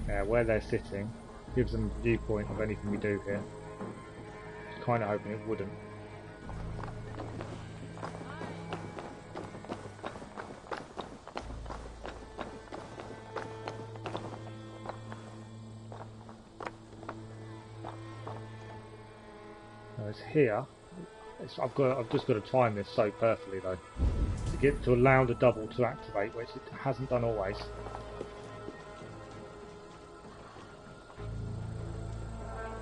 Yeah, where they're sitting gives them a viewpoint of anything we do here. Just kind of hoping it wouldn't. Whereas here, I've just got to time this so perfectly though, to allow the double to activate, which it hasn't done always.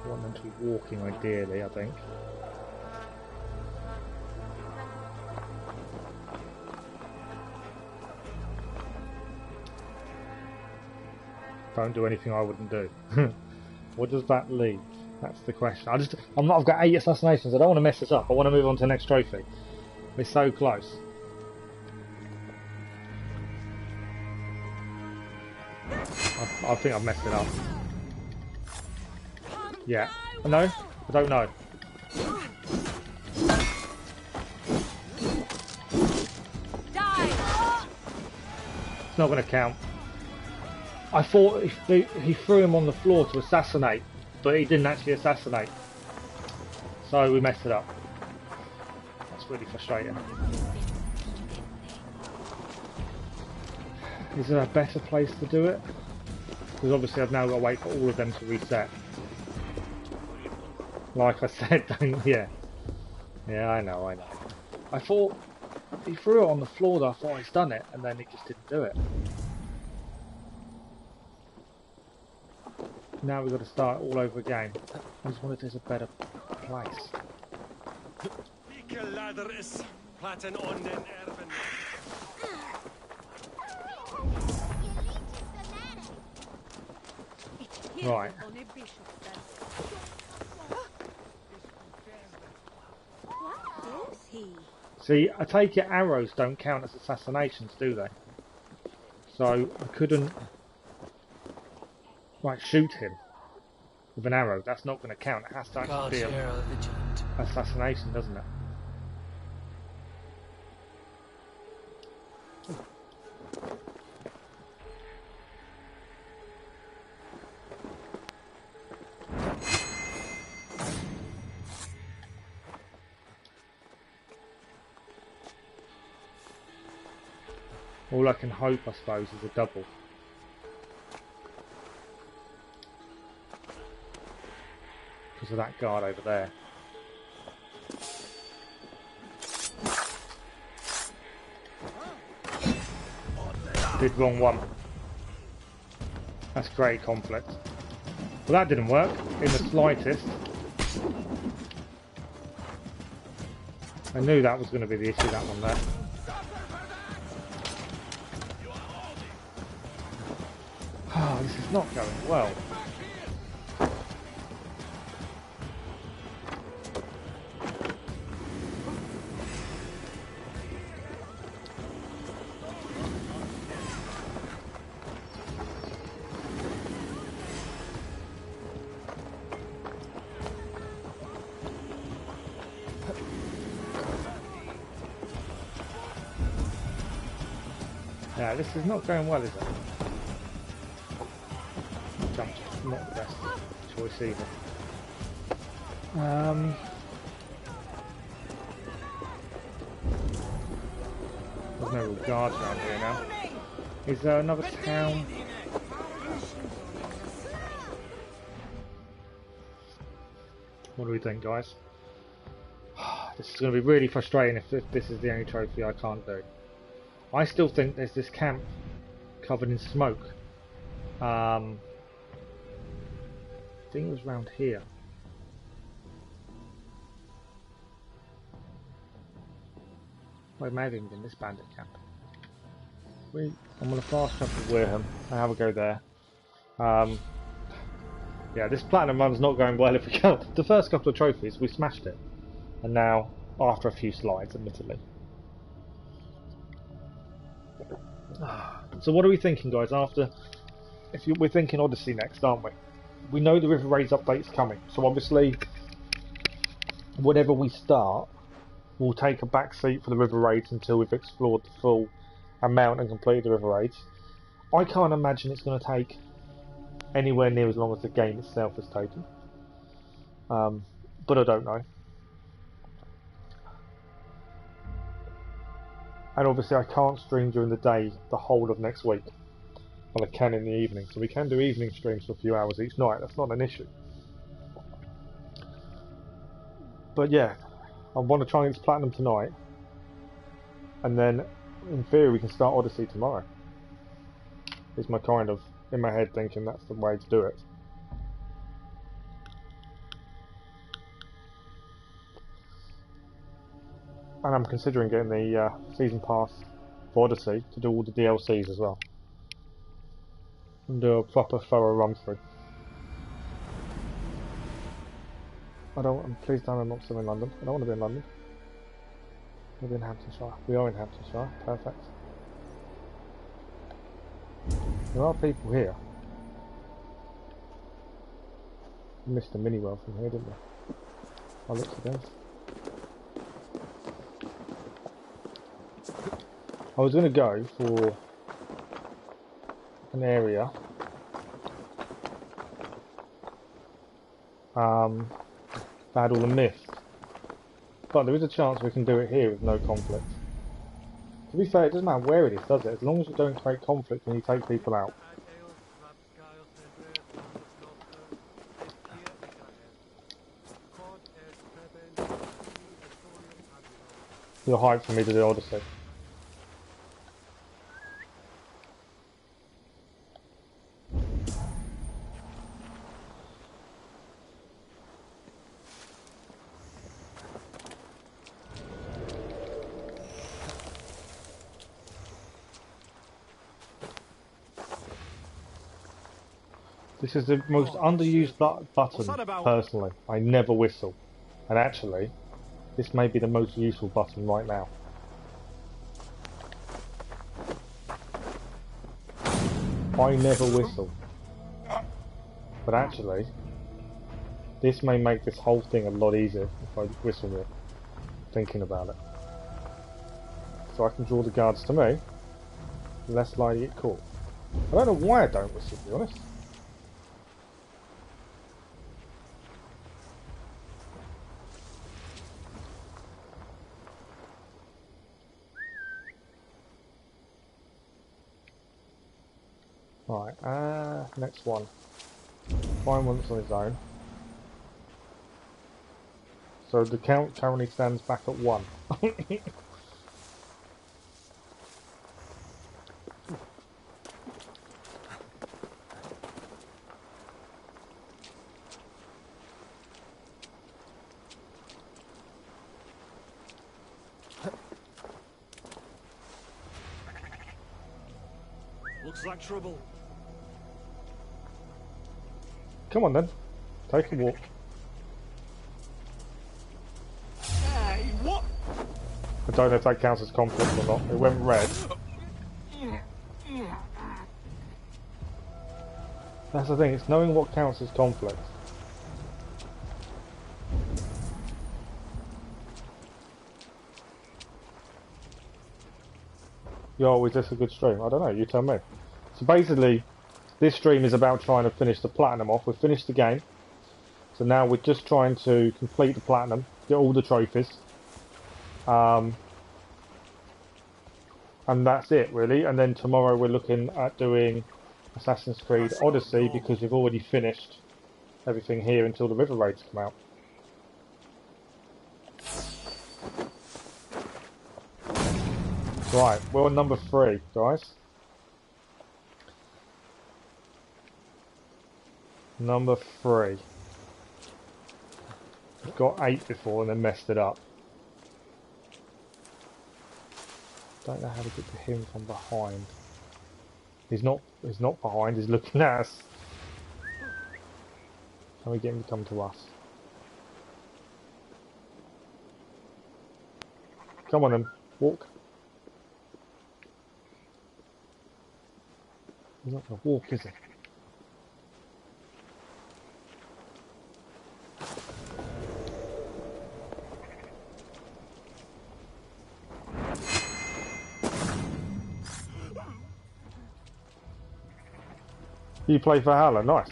I want them to be walking ideally, I think. Don't do anything I wouldn't do. What does that leave? That's the question. I've got 8 assassinations. I don't want to mess this up. I want to move on to the next trophy. We're so close. I think I've messed it up. Yeah. No? I don't know. It's not going to count. I thought he threw him on the floor to assassinate, but he didn't actually assassinate. So we messed it up. That's really frustrating. Is there a better place to do it? Because obviously I've now got to wait for all of them to reset. Like I said, yeah. Yeah, I know. I thought he threw it on the floor though, I thought he's done it, and then he just didn't do it. Now we've got to start all over again. I just wonder if there's a better place. Right. See, I take it arrows don't count as assassinations, do they? So I couldn't like shoot him with an arrow. That's not going to count. It has to actually be an assassination, doesn't it? All I can hope, I suppose, is a double. Because of that guard over there. Did wrong one. That's great conflict. Well, that didn't work in the slightest. I knew that was going to be the issue, that one there. Oh, this is not going well. Yeah, this is not going well, is it? Jump's not the best choice either. There's no real guards around here now. Is there another town? What do we think, guys? This is going to be really frustrating if this is the only trophy I can't do. I still think there's this camp covered in smoke. I think it was around here. Well, it may have even been this bandit camp. I'm going to fast travel to Wareham and have a go there. Yeah, this platinum run's not going well if we count. The first couple of trophies, we smashed it. And now, after a few slides, admittedly. So what are we thinking, guys, after... We're thinking Odyssey next, aren't we? We know the River Raids update's coming, so obviously whatever we start, we'll take a back seat for the River Raids until we've explored the full amount and completed the River Raids. I can't imagine it's going to take anywhere near as long as the game itself has taken. But I don't know. And obviously I can't stream during the day the whole of next week. Well, I can in the evening, so we can do evening streams for a few hours each night. That's not an issue. But yeah, I want to try and get platinum tonight, and then in theory we can start Odyssey tomorrow. Is my kind of in my head thinking that's the way to do it. And I'm considering getting the season pass for Odyssey to do all the DLCs as well. And do a proper thorough run through. Please tell me I'm not still in London. I don't want to be in London. We'll be in Hamptonshire. We are in Hamptonshire. Perfect. There are people here. We missed a mini world from here, didn't we? I looked at this. I was going to go for an area that had all the mist, but there is a chance we can do it here with no conflict. To be fair, it doesn't matter where it is, does it? As long as you don't create conflict when you take people out. You're hyped for me to do Odyssey. This is the most underused button, personally. I never whistle. And actually, this may be the most useful button right now. I never whistle. But actually, this may make this whole thing a lot easier if I whistle more. Thinking about it. So I can draw the guards to me, less likely to get caught. I don't know why I don't whistle, to be honest. Right, next one. Find one that's on his own. So the count currently stands back at 1. Looks like trouble. Come on then, take a walk. Hey, what? I don't know if that counts as conflict or not. It went red. That's the thing, it's knowing what counts as conflict. Yo, is this a good stream? I don't know, you tell me. So basically, this stream is about trying to finish the platinum off. We've finished the game. So now we're just trying to complete the platinum, get all the trophies. And that's it really. And then tomorrow we're looking at doing Assassin's Creed Odyssey because we've already finished everything here until the river raids come out. Right, we're on number 3, guys. Number 3. We've got 8 before and then messed it up. Don't know how to get to him from behind. He's not behind, he's looking at us. Can we get him to come to us? Come on then, walk. He's not gonna walk, is he? You play Valhalla, nice.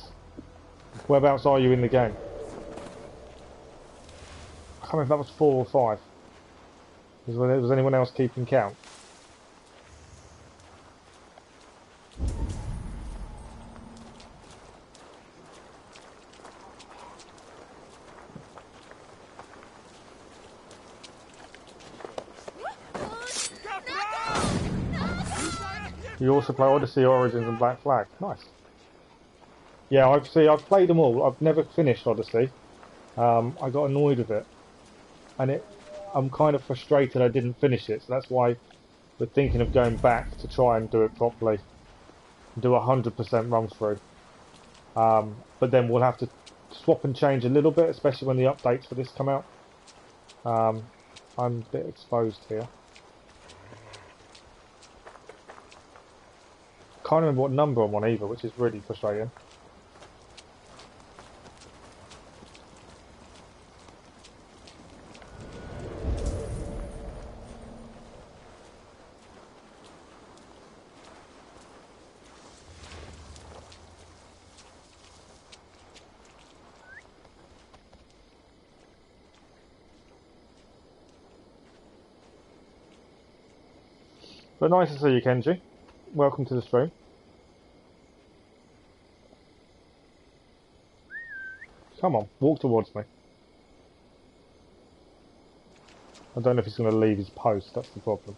Whereabouts are you in the game? I can't remember if that was 4 or 5. Was anyone else keeping count? You also play Odyssey, Origins and Black Flag. Nice. Yeah, I've played them all. I've never finished Odyssey. I got annoyed with it. And I'm kind of frustrated I didn't finish it. So that's why we're thinking of going back to try and do it properly. Do a 100% run through. But then we'll have to swap and change a little bit, especially when the updates for this come out. I'm a bit exposed here. Can't remember what number I'm on either, which is really frustrating. But nice to see you, Kenji. Welcome to the stream. Come on, walk towards me. I don't know if he's going to leave his post, that's the problem.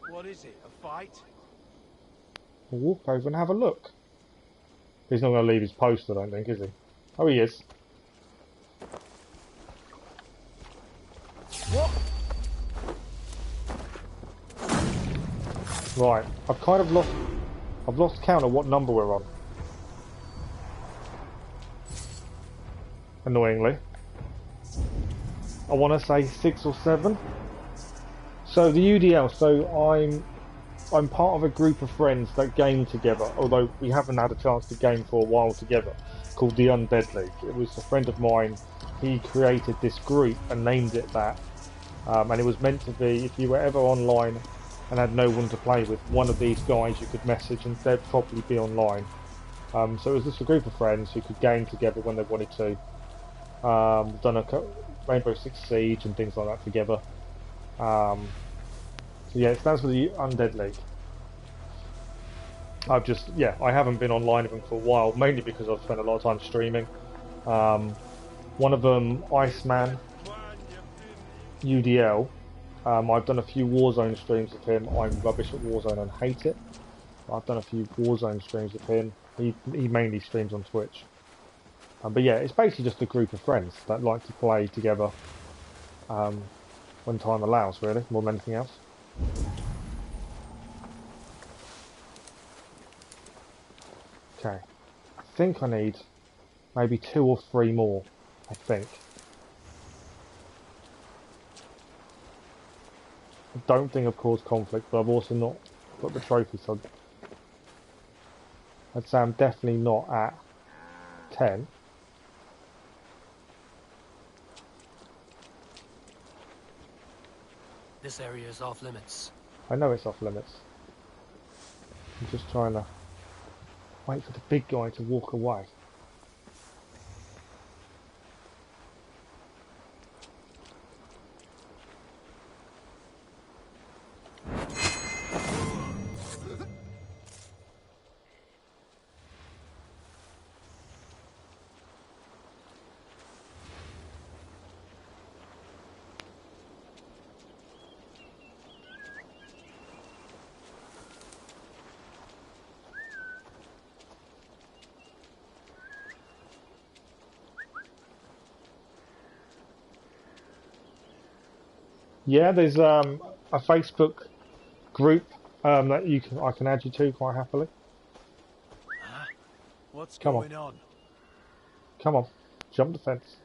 What is it? A fight? We'll walk over and have a look. He's not going to leave his post, I don't think, is he? Oh, he is. What? Right, I've lost count of what number we're on. Annoyingly. I want to say 6 or 7. So the UDL, so I'm part of a group of friends that game together, although we haven't had a chance to game for a while together, called the Undead League. It was a friend of mine, he created this group and named it that. And it was meant to be, if you were ever online and had no one to play with, one of these guys you could message and they'd probably be online. So it was just a group of friends who could game together when they wanted to. Done a Rainbow Six Siege and things like that together. So yeah, it stands for the Undead League. I've just, yeah, I haven't been online with them for a while, mainly because I've spent a lot of time streaming. One of them, Iceman, UDL. I've done a few Warzone streams with him. I'm rubbish at Warzone and hate it. I've done a few Warzone streams with him. He mainly streams on Twitch. But yeah, it's basically just a group of friends that like to play together when time allows, really, more than anything else. Okay, I think I need maybe 2 or 3 more, I think. I don't think I've caused conflict, but I've also not got the trophy, so I'd say I'm definitely not at 10. This area is off limits. I know it's off limits. I'm just trying to wait for the big guy to walk away. Yeah, there's a Facebook group that I can add you to quite happily. Huh? What's Come going on? Come on, jump the fence.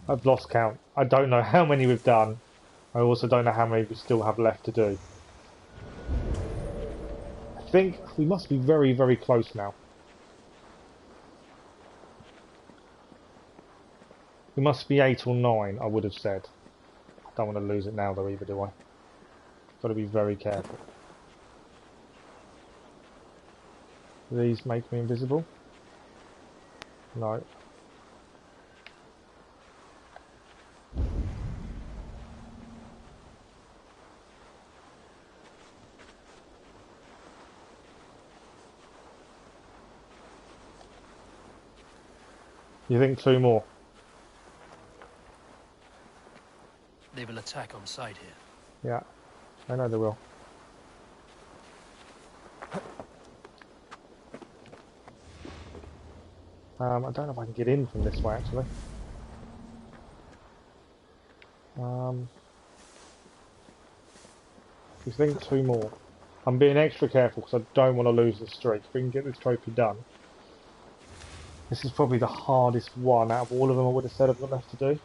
I've lost count. I don't know how many we've done. I also don't know how many we still have left to do. I think we must be very, very close now. We must be 8 or 9, I would have said. I don't want to lose it now though either, do I? Got to be very careful. Do these make me invisible? No. You think 2 more? They will attack on sight here. Yeah, I know they will. I don't know if I can get in from this way actually. Just think 2 more. I'm being extra careful because I don't want to lose the streak. If we can get this trophy done. This is probably the hardest one out of all of them I would have said I've got left to do.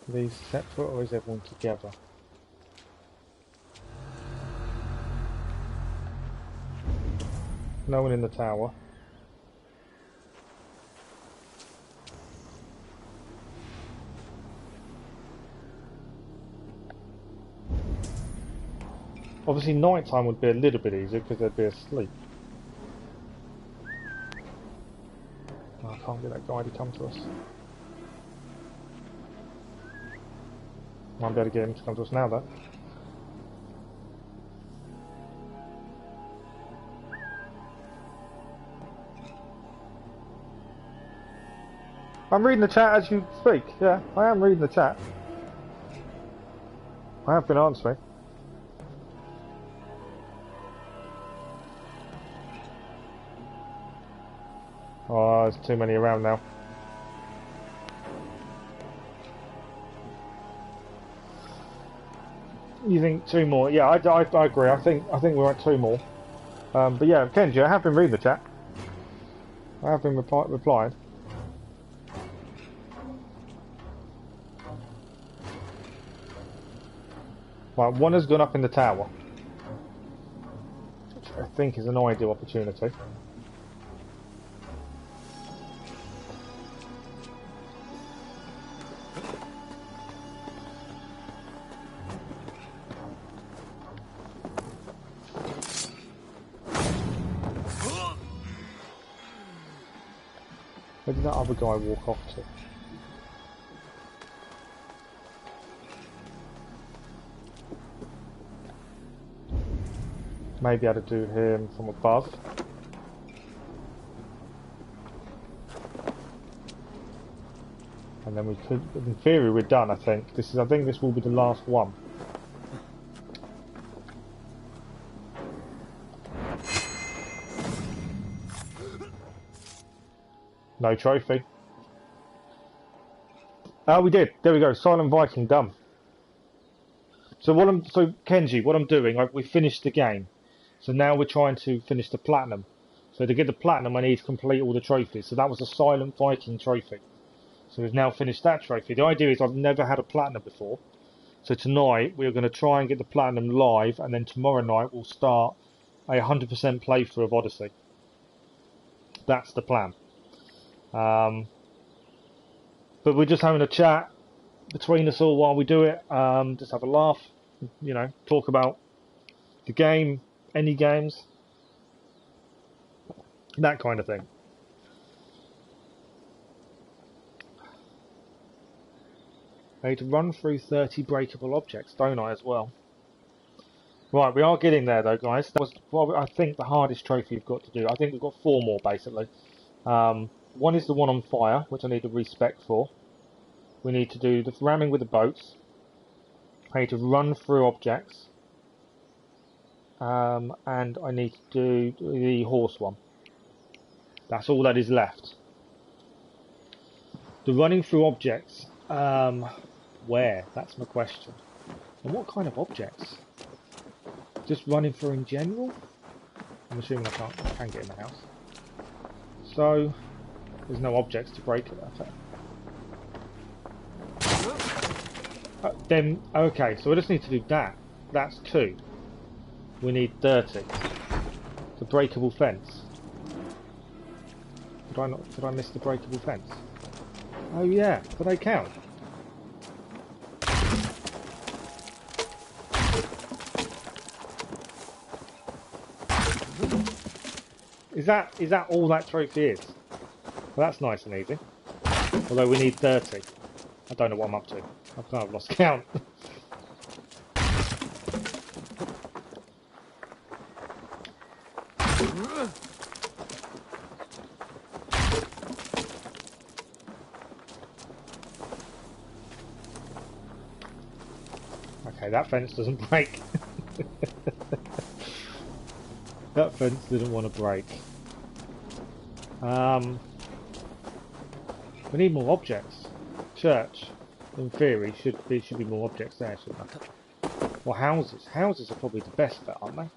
Are these separate or is everyone together? No one in the tower. Obviously night time would be a little bit easier because they'd be asleep. Oh, I can't get that guy to come to us. Might be able to get him to come to us now though. I'm reading the chat as you speak. Yeah, I am reading the chat. I have been answering. Oh, there's too many around now. You think 2 more? Yeah, I agree. I think we're at 2 more. But yeah, Kenji, I have been reading the chat. I have been replying. Right, one has gone up in the tower, which I think is an ideal opportunity. Where did that other guy walk off to? Maybe I had to do him from above. And then we could, in theory, we're done. I think I think this will be the last one. No trophy. Oh, we did. There we go. Silent Viking done. So Kenji, what I'm doing, we finished the game. So now we're trying to finish the platinum. So to get the platinum, I need to complete all the trophies. So that was a Silent Viking trophy. So we've now finished that trophy. The idea is I've never had a platinum before. So tonight we're going to try and get the platinum live, and then tomorrow night we'll start a 100% playthrough of Odyssey. That's the plan. But we're just having a chat between us all while we do it. Just have a laugh, you know, talk about the game, any games, that kind of thing. I need to run through 30 breakable objects, don't I, as well? Right, we are getting there though, guys. That was, well, I think, the hardest trophy we've got to do. I think we've got 4 more, basically. One is the one on fire, which I need to respec for. We need to do the ramming with the boats. I need to run through objects. And I need to do the horse one. That's all that is left. The running through objects, where? That's my question. And what kind of objects? Just running through in general? I'm assuming I can get in the house. So, there's no objects to break it. Then, okay, so I just need to do that. That's 2. We need 30. The breakable fence. Did I miss the breakable fence? Oh yeah, do they count? Is that all that trophy is? Well, that's nice and easy. Although we need 30. I don't know what I'm up to. I've kind of lost count. Okay, that fence doesn't break. That fence didn't want to break. We need more objects. Church, in theory, should be more objects there, shouldn't there? Or houses. Houses are probably the best bet, aren't they?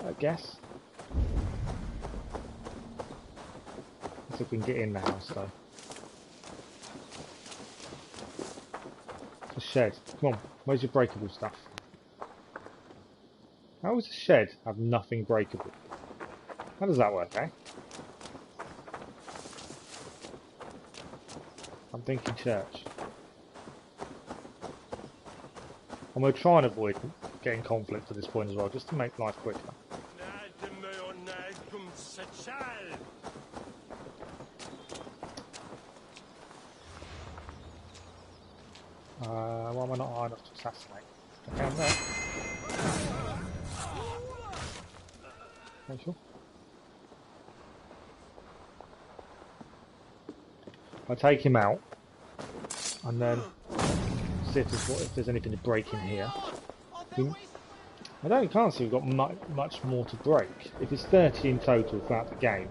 I guess. Let's see if we can get in the house though. A shed. Come on, where's your breakable stuff? How does a shed have nothing breakable? How does that work, eh? I'm thinking church. And we'll try and avoid getting conflict at this point as well, just to make life quicker. Why am I not high enough to assassinate? Okay, I'm there. Okay, sure. I take him out, and then see if there's anything to break in here. Can't see we've got much more to break. If it's 30 in total throughout the game,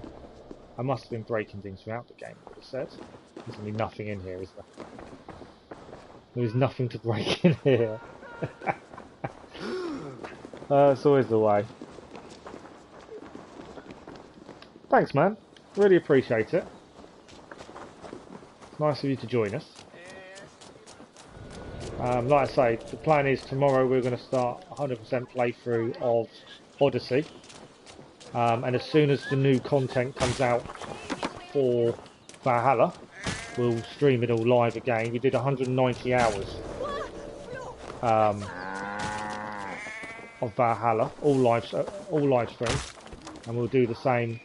I must have been breaking things throughout the game, would have said. There's going to be nothing in here, is there? There's nothing to break in here. It's always the way. Thanks, man. Really appreciate it. It's nice of you to join us. Like I say, the plan is tomorrow we're going to start 100% playthrough of Odyssey. And as soon as the new content comes out for Valhalla, we'll stream it all live again. We did 190 hours of Valhalla, all live stream, and we'll do the same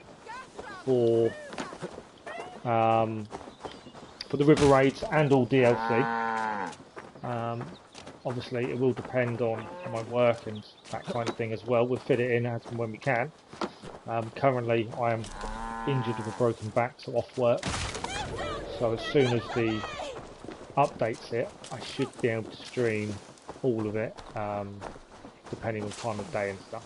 for the river raids and all DLC. Obviously, it will depend on my work and that kind of thing as well. We'll fit it in as and when we can. Currently, I am injured with a broken back, so off work. So as soon as the updates it, I should be able to stream all of it, depending on time of day and stuff.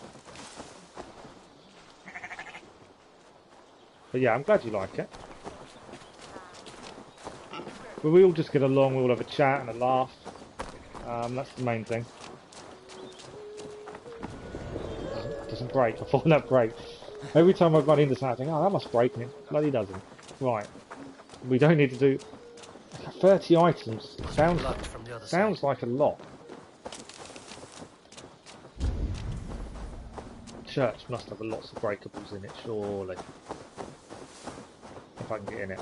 But yeah, I'm glad you like it. But we all just get along, we all have a chat and a laugh. That's the main thing. It doesn't break. I thought that break. Every time I run into something, oh, that must break, and it bloody doesn't. Right. We don't need to do 30 items. Sounds like a lot. Church must have lots of breakables in it, surely. If I can get in it.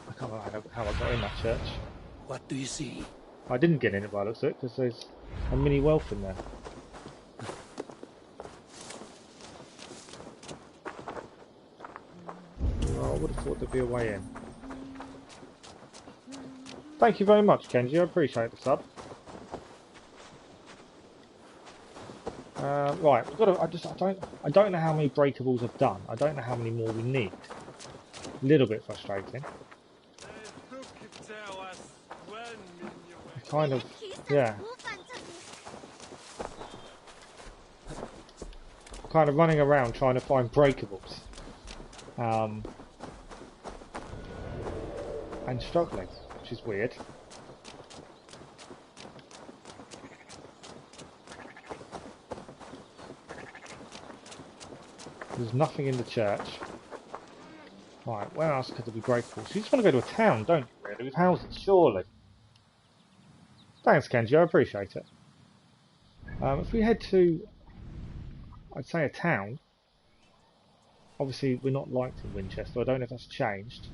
I can't remember how I got in that church. What do you see? I didn't get in it by the looks of it, because there's a mini wealth in there. Oh, I would have thought there'd be a way in. Thank you very much, Kenji. I appreciate the sub. Right, we've got to, I don't know how many breakables I've done. I don't know how many more we need. A little bit frustrating. Kind of, yeah. Kind of running around trying to find breakables. And struggling, which is weird. There's nothing in the church. Right, where else could there be breakables? You just want to go to a town, don't you, really? With houses, surely. Thanks, Kenji, I appreciate it. If we head to, I'd say a town. Obviously, we're not liked in Winchester. I don't know if that's changed.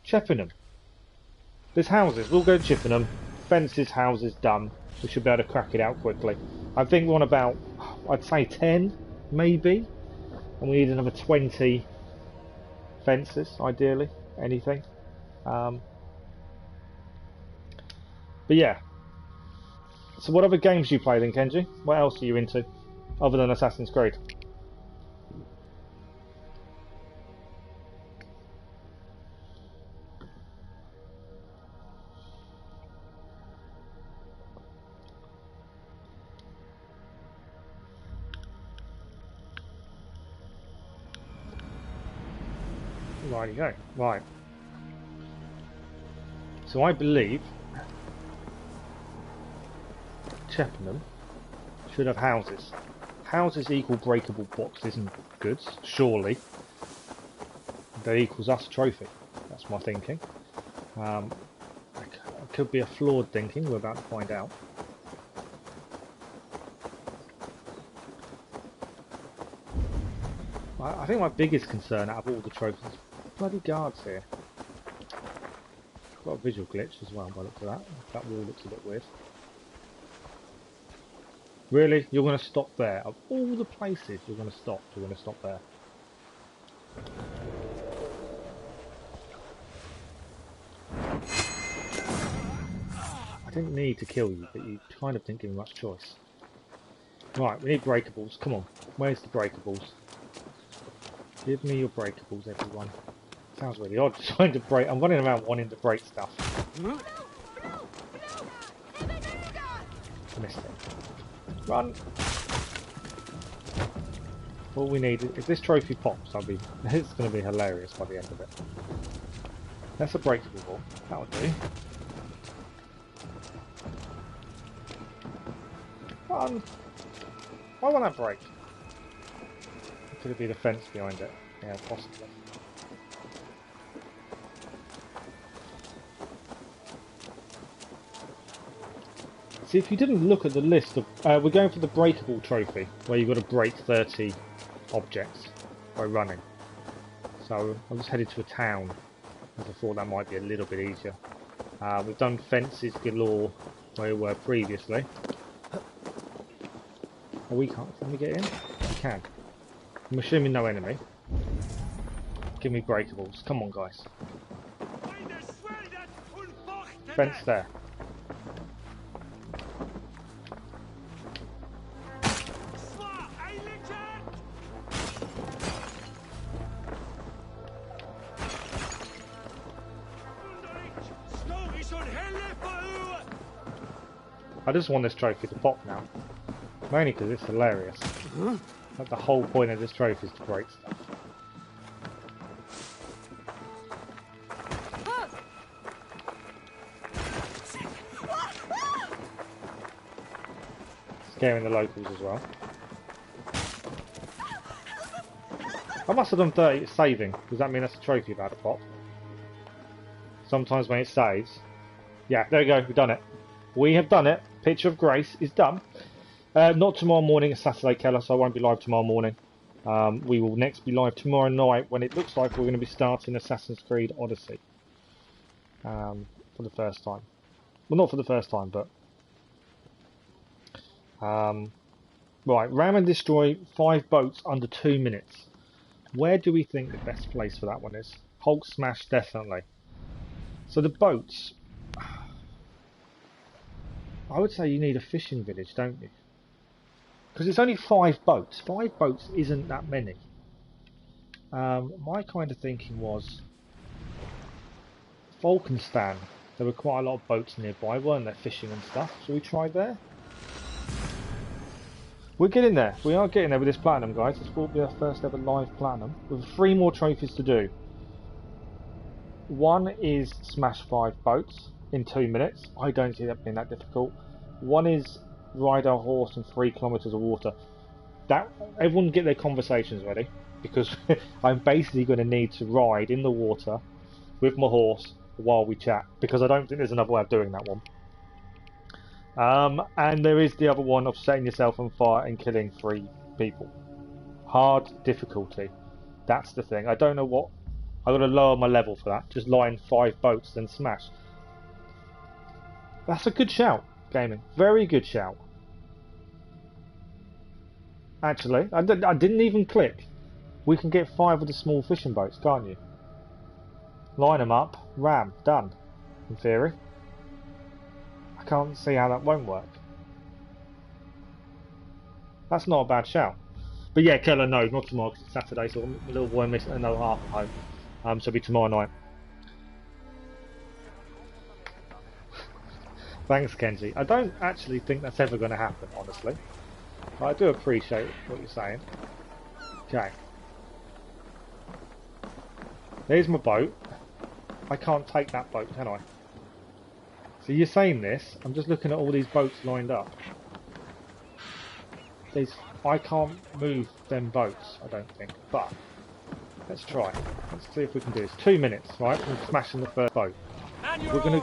Chippenham. There's houses. We'll go to Chippenham. Fences, houses, done. We should be able to crack it out quickly. I think we're on about, I'd say 10, maybe. And we need another 20 fences, ideally. Anything. But yeah. So what other games do you play then, Kenji? What else are you into? Other than Assassin's Creed? Right you go. Right. So I believe Chippenham should have houses. Houses equal breakable boxes and goods, surely. That equals us a trophy. That's my thinking. It could be a flawed thinking, we're about to find out. I think my biggest concern out of all the trophies is bloody guards here. Got a visual glitch as well by the look of that. That wall looks a bit weird. Really? You're going to stop there? Of all the places you're going to stop there. I didn't need to kill you, but you kind of didn't give me much choice. Right, we need breakables. Come on. Where's the breakables? Give me your breakables, everyone. Sounds really odd trying to break. I'm running around wanting to break stuff. Missed it. Run! All we need is, if this trophy pops, it's going to be hilarious by the end of it. That's a breakable ball. That'll do. Run! Why won't that break? Could it be the fence behind it? Yeah, possibly. See, if you didn't look at the list of... we're going for the breakable trophy, where you've got to break 30 objects by running. So, I just headed to a town, as I thought that might be a little bit easier. We've done fences galore where we were previously. Oh, we can't. Can we get in? We can. I'm assuming no enemy. Give me breakables. Come on, guys. Fence there. I just want this trophy to pop now. Mainly because it's hilarious. Like the whole point of this trophy is to break stuff. Scaring the locals as well. I must have done 30 saving. Does that mean that's a trophy about to pop? Sometimes when it saves. Yeah, there we go, we've done it. We have done it. Picture of Grace is done. Not tomorrow morning, it's Saturday, Keller, so I won't be live tomorrow morning. We will next be live tomorrow night when it looks like we're going to be starting Assassin's Creed Odyssey. For the first time. Well, not for the first time, but... right, ram and destroy 5 boats under 2 minutes. Where do we think the best place for that one is? Hulk smash, definitely. So the boats... I would say you need a fishing village, don't you? Because it's only 5 boats. 5 boats isn't that many. My kind of thinking was... Falkenstan. There were quite a lot of boats nearby, weren't there? Fishing and stuff. Shall we try there? We're getting there. We are getting there with this platinum, guys. This will be our first ever live platinum. With 3 more trophies to do. One is smash 5 boats in 2 minutes. I don't see that being that difficult. One is ride a horse in 3 kilometers of water. That everyone get their conversations ready, because I'm basically going to need to ride in the water with my horse while we chat, because I don't think there's another way of doing that one. And there is the other one of setting yourself on fire and killing 3 people. Hard difficulty. That's the thing. I don't know what... I've got to lower my level for that. Just line 5 boats then smash. That's a good shout, gaming. Very good shout. Actually, I didn't even click. We can get 5 of the small fishing boats, can't you? Line them up. Ram. Done. In theory. I can't see how that won't work. That's not a bad shout. But yeah, Keller, no, not tomorrow because it's Saturday, so my little boy missing another half at home. So it'll be tomorrow night. Thanks, Kenji. I don't actually think that's ever going to happen, honestly. But I do appreciate what you're saying. Okay. There's my boat. I can't take that boat, can I? So you're saying this, I'm just looking at all these boats lined up. I can't move them boats, I don't think. But, let's try. Let's see if we can do this. 2 minutes, right? From smashing the first boat. We're going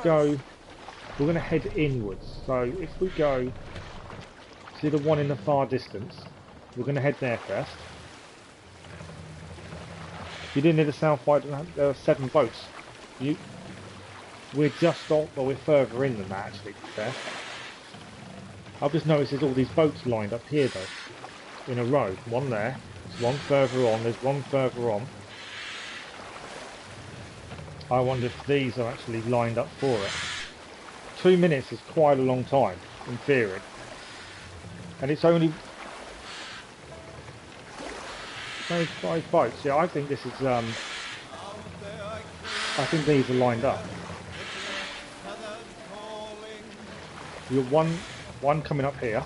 to head inwards. So if we go to the one in the far distance, we're going to head there first. You didn't hear the sound fight, there are 7 boats. We're just on, well, we're further in than that actually, to be fair. I've just noticed there's all these boats lined up here though, in a row. One there, there's one further on, there's one further on. I wonder if these are actually lined up for it. 2 minutes is quite a long time, in theory. And it's only 5 boats. Yeah, I think this is, I think these are lined up. You've got one coming up here.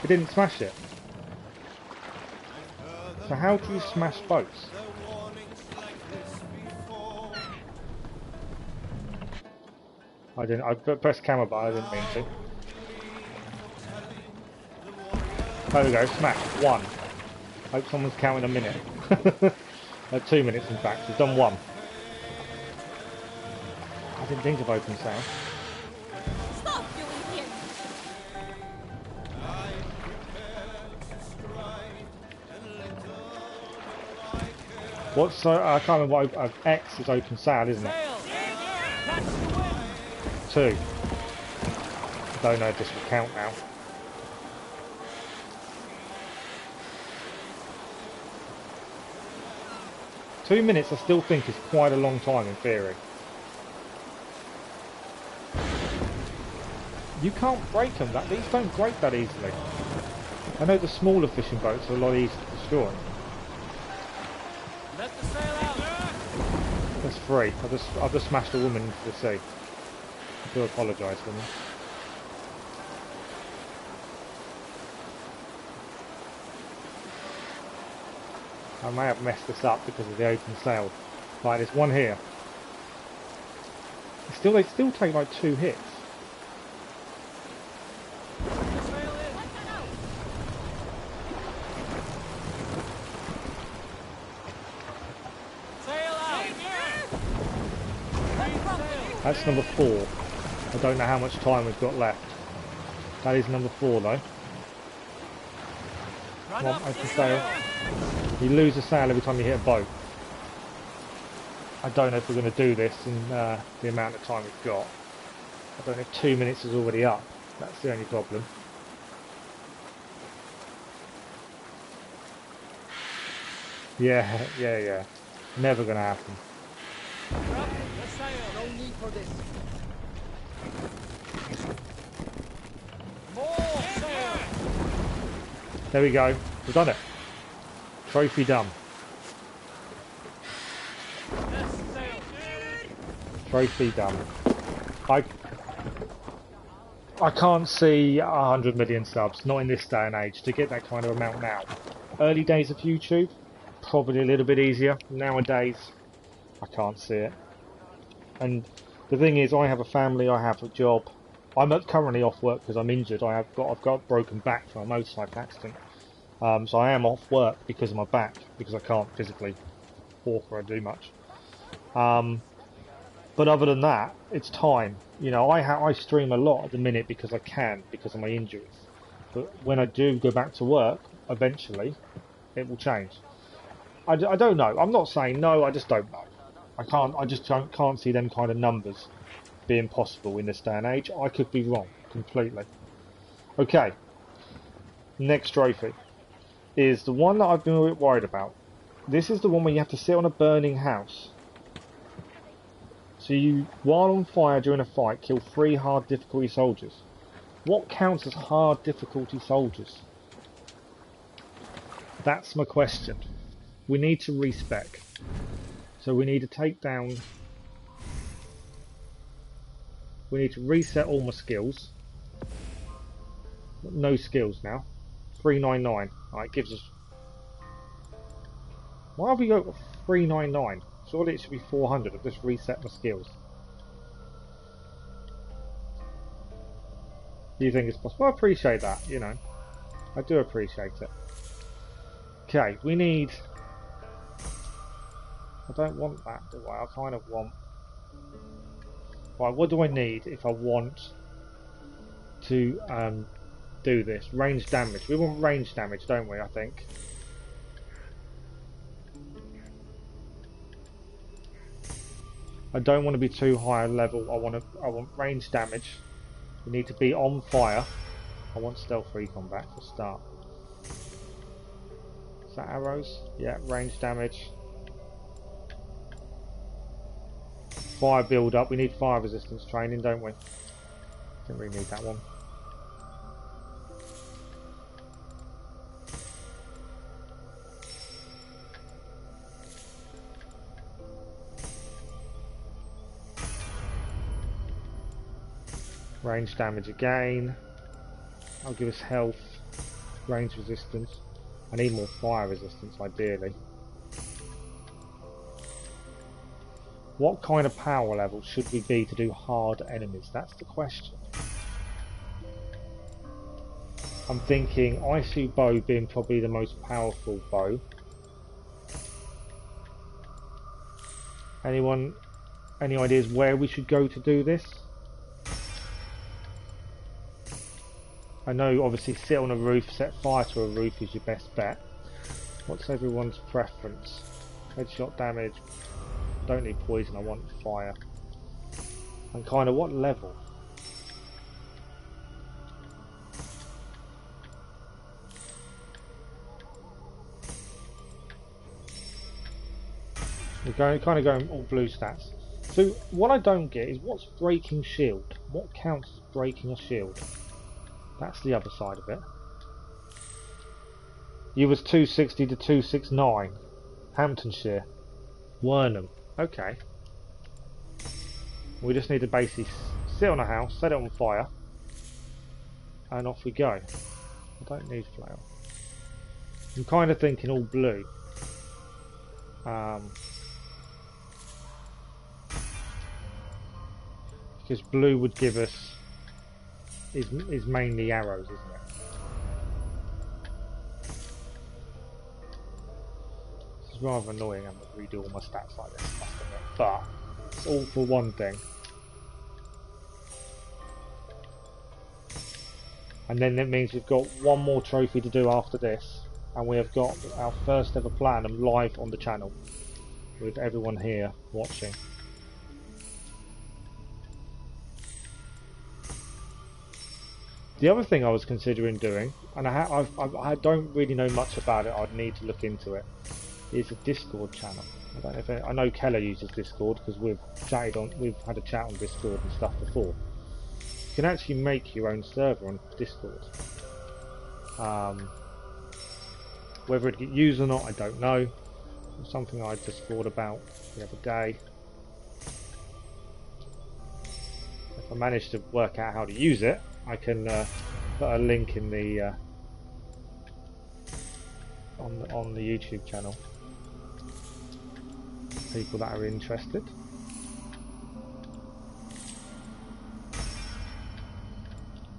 It didn't smash it. So how do you smash boats? I pressed camera but I didn't mean to. There we go, smash. 1. Hope someone's counting a minute. 2 minutes in fact, we've done 1. I didn't think of open sound. Stop, you idiot! What's I can't remember what X is open sail, isn't it? Sail! Catch the wind! 2. I don't know if this will count now. Two minutes I still think is quite a long time in theory. You can't break them, these don't break that easily. I know the smaller fishing boats are a lot easier to destroy. Let the sail out! That's 3. I've just smashed a woman into the sea. I do apologise for me. I may have messed this up because of the open sail. Right, there's one here. They still take like 2 hits. Sail in! Sail out! Sail! That's number 4. I don't know how much time we've got left. That is number 4 though. Run Come on, up open the sail. You lose a sail every time you hit a boat. I don't know if we're going to do this in the amount of time we've got. I don't know if 2 minutes is already up. That's the only problem. Yeah. Never going to happen. Drop the sail! No need for this. More sail! There we go. We've done it. Trophy done. Less sail! Trophy done. I can't see 100 million subs, not in this day and age, to get that kind of amount now. Early days of YouTube, probably a little bit easier. Nowadays, I can't see it. And the thing is, I have a family, I have a job. I'm currently off work because I'm injured. I've got a broken back from a motorcycle accident. So I am off work because of my back, because I can't physically walk or do much. But other than that, it's time. You know, I stream a lot at the minute because I can, because of my injuries. But when I do go back to work, eventually, it will change. I don't know. I'm not saying no, I just don't know. I just can't see them kind of numbers being possible in this day and age. I could be wrong, completely. Okay. Next trophy is the one that I've been a bit worried about. This is the one where you have to sit on a burning house. So you, while on fire during a fight, kill 3 hard difficulty soldiers. What counts as hard difficulty soldiers? That's my question. We need to respec. So we need to take down... We need to reset all my skills. No skills now. 399. Alright, gives us... Why have we got 399? Surely it should be 400. I've just reset my skills. Do you think it's possible? I appreciate that, you know. I do appreciate it. Okay, we need... I don't want that, do I? I kind of want... Right, what do I need if I want to do this? Range damage. We want range damage, don't we, I think? I don't want to be too high a level. I want range damage. We need to be on fire. I want stealth-free combat for start. Is that arrows? Yeah, range damage. Fire build up. We need fire resistance training, don't we? Don't really need that one. Range damage again. I'll give us health. Range resistance. I need more fire resistance ideally. What kind of power level should we be to do hard enemies? That's the question. I'm thinking Isu bow being probably the most powerful bow. Anyone, any ideas where we should go to do this? I know obviously sit on a roof, set fire to a roof is your best bet. What's everyone's preference? Headshot damage. Don't need poison, I want fire. And kind of what level? We're kind of going all blue stats. So what I don't get is what's breaking shield? What counts as breaking a shield? That's the other side of it. You was 260 to 269. Hamptonshire. Wernham. Okay. We just need to basically sit on a house, set it on fire, and off we go. I don't need flail. I'm kind of thinking all blue. Because blue would give us is mainly arrows, isn't it? This is rather annoying. I'm going to redo all my stats like this, must admit. But it's all for one thing. And then it means we've got one more trophy to do after this, and we have got our first ever platinum live on the channel with everyone here watching. The other thing I was considering doing, and I don't really know much about it, I'd need to look into it, is a Discord channel. I don't know if I know Keller uses Discord because we've had a chat on Discord and stuff before. You can actually make your own server on Discord. Whether it get used or not, I don't know. It's something I just thought about the other day. If I manage to work out how to use it, I can put a link in the on the YouTube channel. People that are interested.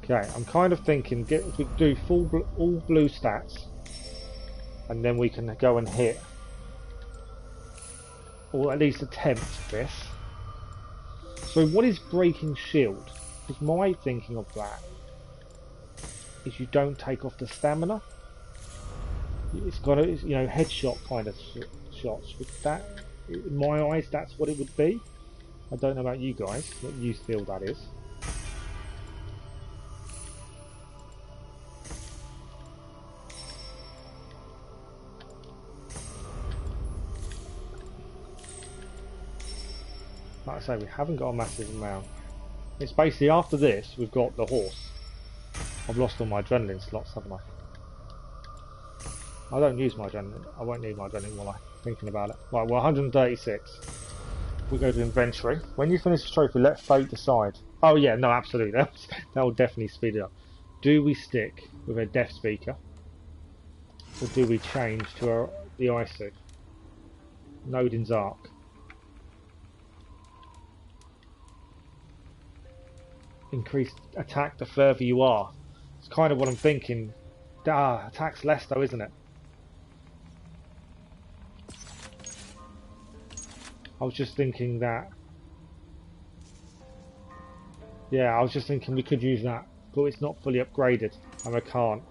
Okay, I'm kind of thinking if we do all blue stats, and then we can go and hit, or at least attempt this. So what is breaking shield? Because my thinking of that is you don't take off the stamina. It's got a, you know, headshot kind of shots. With that, in my eyes, that's what it would be. I don't know about you guys, what you feel that is. Like I say, we haven't got a massive amount. It's basically after this, we've got the horse. I've lost all my adrenaline slots, haven't I? I don't use my adrenaline. I won't need my adrenaline while I'm thinking about it. Right, we're 136. We go to inventory. When you finish the trophy, let fate decide. Oh yeah, no, absolutely. That will definitely speed it up. Do we stick with a death speaker, or do we change to the ISU? Nodin's Arc. Increased attack the further you are. It's kind of what I'm thinking. Attack's less though, isn't it? I was just thinking that. Yeah, I was just thinking we could use that, but it's not fully upgraded, and I can't.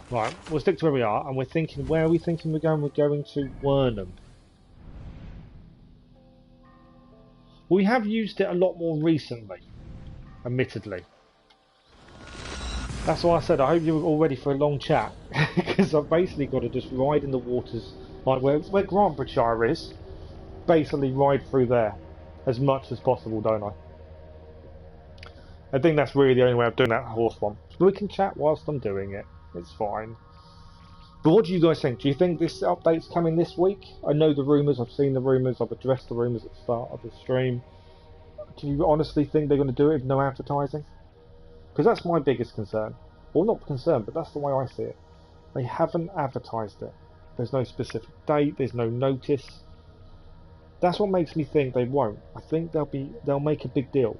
Right, we'll stick to where we are, and we're thinking, where are we thinking we're going? We're going to Wernham. We have used it a lot more recently. Admittedly. That's why I said I hope you're all ready for a long chat, because I've basically got to just ride in the waters, like where Grantbridgeshire is, basically ride through there as much as possible, don't I? I think that's really the only way of doing that horse one. But we can chat whilst I'm doing it, it's fine. But what do you guys think? Do you think this update's coming this week? I know the rumours, I've seen the rumours, I've addressed the rumours at the start of the stream. Do you honestly think they're going to do it with no advertising? Because that's my biggest concern. Well, not concern, but that's the way I see it. They haven't advertised it. There's no specific date, there's no notice. That's what makes me think they won't. I think they'll make a big deal.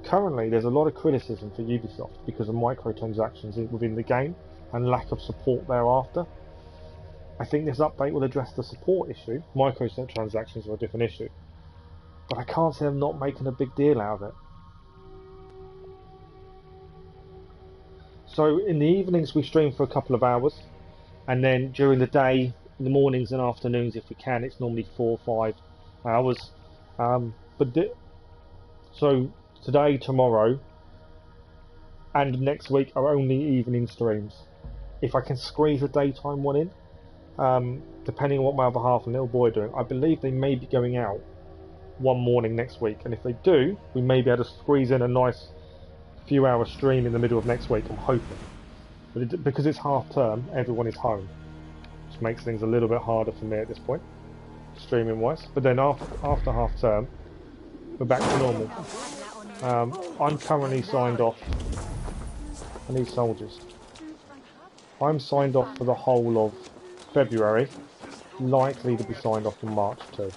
Currently, there's a lot of criticism for Ubisoft because of microtransactions within the game and lack of support thereafter. I think this update will address the support issue. Microtransactions are a different issue. But I can't see them not making a big deal out of it. So in the evenings we stream for a couple of hours, and then during the day in the mornings and afternoons if we can. It's normally 4 or 5 hours. So today, tomorrow, and next week are only evening streams. If I can squeeze a daytime one in, depending on what my other half and little boy are doing, I believe they may be going out one morning next week. And if they do, we may be able to squeeze in a nice few hour stream in the middle of next week. I'm hoping. But because it's half term, everyone is home, which makes things a little bit harder for me at this point, streaming wise. But then after half term, we're back to normal. I'm currently signed off. I need soldiers. I'm signed off for the whole of February, likely to be signed off in March too.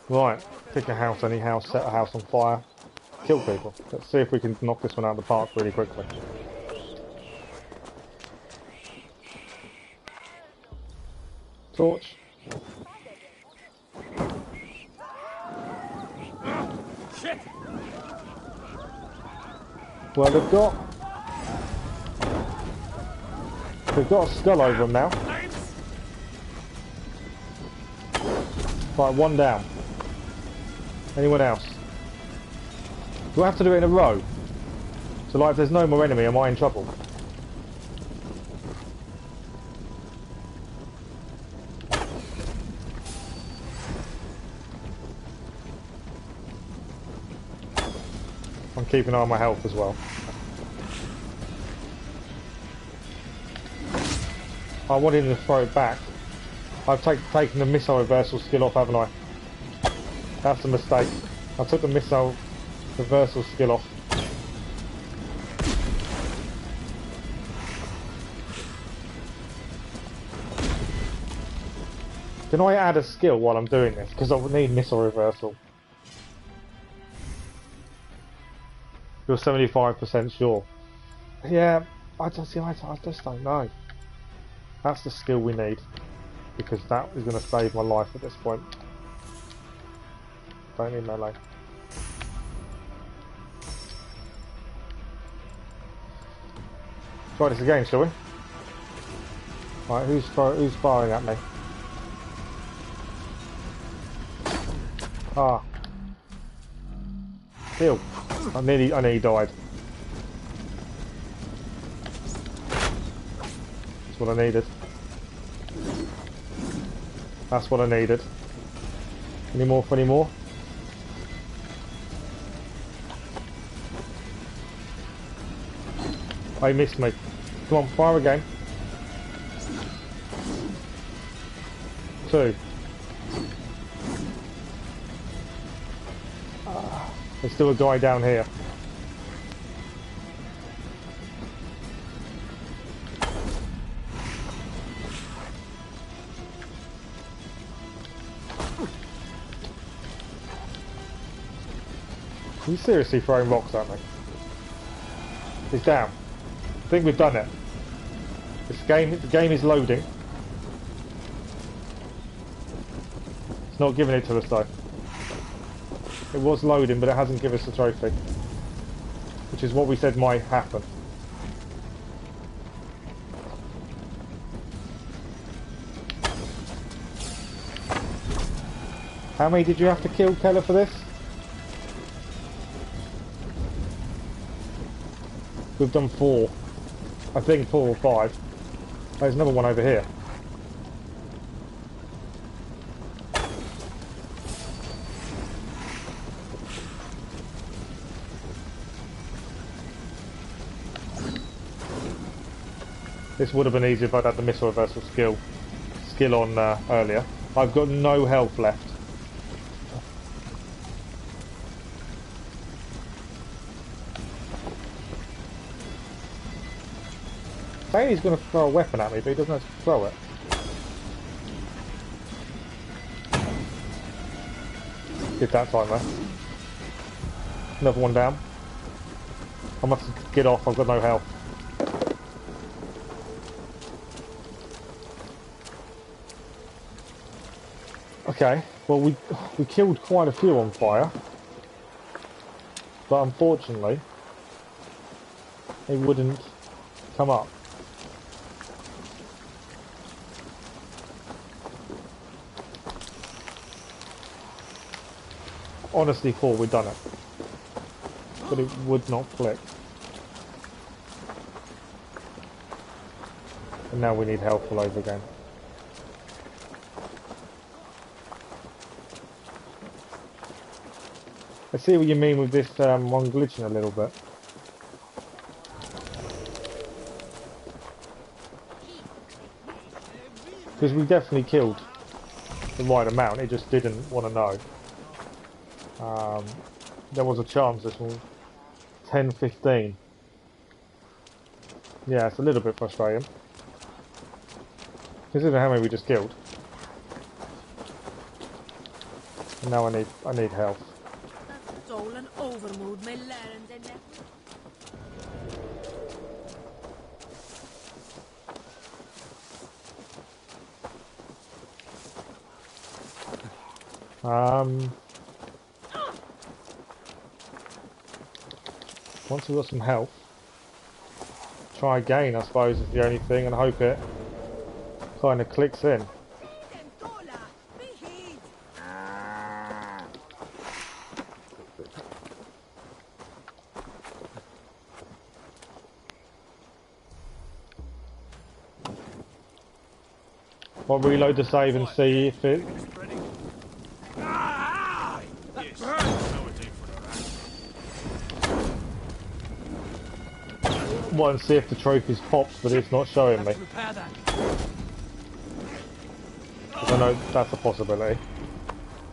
Right, pick a house, any house, set a house on fire, kill people. Let's see if we can knock this one out of the park really quickly. Torch. Well, they've got a skull over them now. Right, one down. Anyone else? Do I have to do it in a row? So like if there's no more enemy, am I in trouble? I'm keeping an eye on my health as well. I wanted to throw it back. I've taken the missile reversal skill off, haven't I? That's a mistake. I took the missile reversal skill off. Can I add a skill while I'm doing this? Because I would need missile reversal. You're 75% sure. Yeah, I just don't know. That's the skill we need. Because that is going to save my life at this point. Don't need melee. Try this again, shall we? Right, who's firing at me? Ah. Heal. I nearly died. That's what I needed. That's what I needed. Any more for any more? I missed me. Come on, fire again. 2. There's still a guy down here. Are you seriously throwing rocks at me? He's down. I think we've done it. The game is loading. It's not giving it to us though. It was loading, but it hasn't given us the trophy. Which is what we said might happen. How many did you have to kill, Keller, for this? We've done 4. I think 4 or 5. There's another one over here. This would have been easier if I'd had the missile reversal skill on earlier. I've got no health left. Saying he's going to throw a weapon at me, but he doesn't have to throw it. Did that time though. Another one down. I must get off, I've got no health. Okay, well we killed quite a few on fire. But unfortunately, they wouldn't come up. honestly thought we'd done it. But it would not click. And now we need help all over again. I see what you mean with this one glitching a little bit. Because we definitely killed the right amount, it just didn't want to know. There was a chance this one, 10-15. Yeah, it's a little bit frustrating. Considering how many we just killed. And now I need health. Once we've got some health, try again, I suppose, is the only thing, and hope it kind of clicks in. I'll reload the save and see if it... Well, and see if the trophy's popped, but it's not showing me. I know that's a possibility.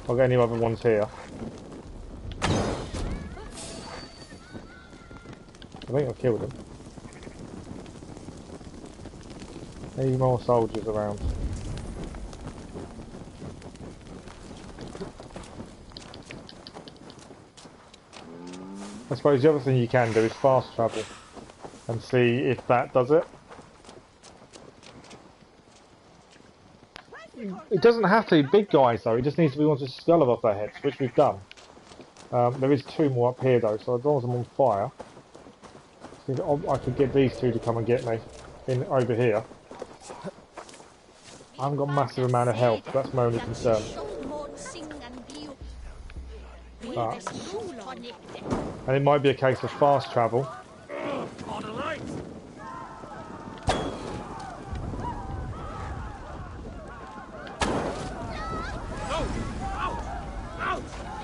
I'll get any other ones here. I think I've killed him. Any more soldiers around? I suppose the other thing you can do is fast travel and see if that does it. It doesn't have to be big guys though, it just needs to be ones with skull above their heads, which we've done. There is 2 more up here though, so as long as I'm on fire, I could get these 2 to come and get me in over here. I haven't got a massive amount of health, that's my only concern. And it might be a case of fast travel.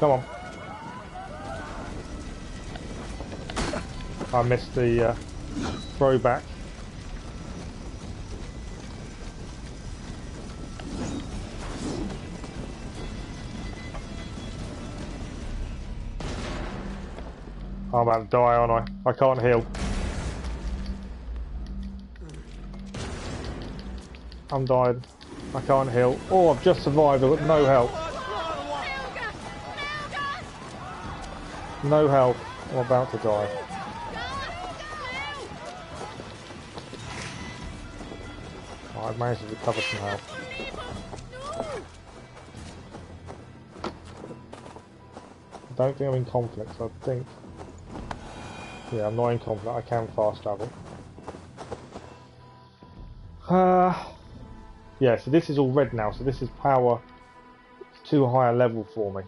Come on. I missed the throwback. I'm about to die, aren't I? I can't heal. I'm dying. I can't heal. Oh, I've just survived. I've got no health. No health. I'm about to die. Oh, I've managed to recover some health. I don't think I'm in conflict, so I think... Yeah, I'm not in conflict. I can fast travel. Yeah, so this is all red now, so this is power. It's too high a level for me.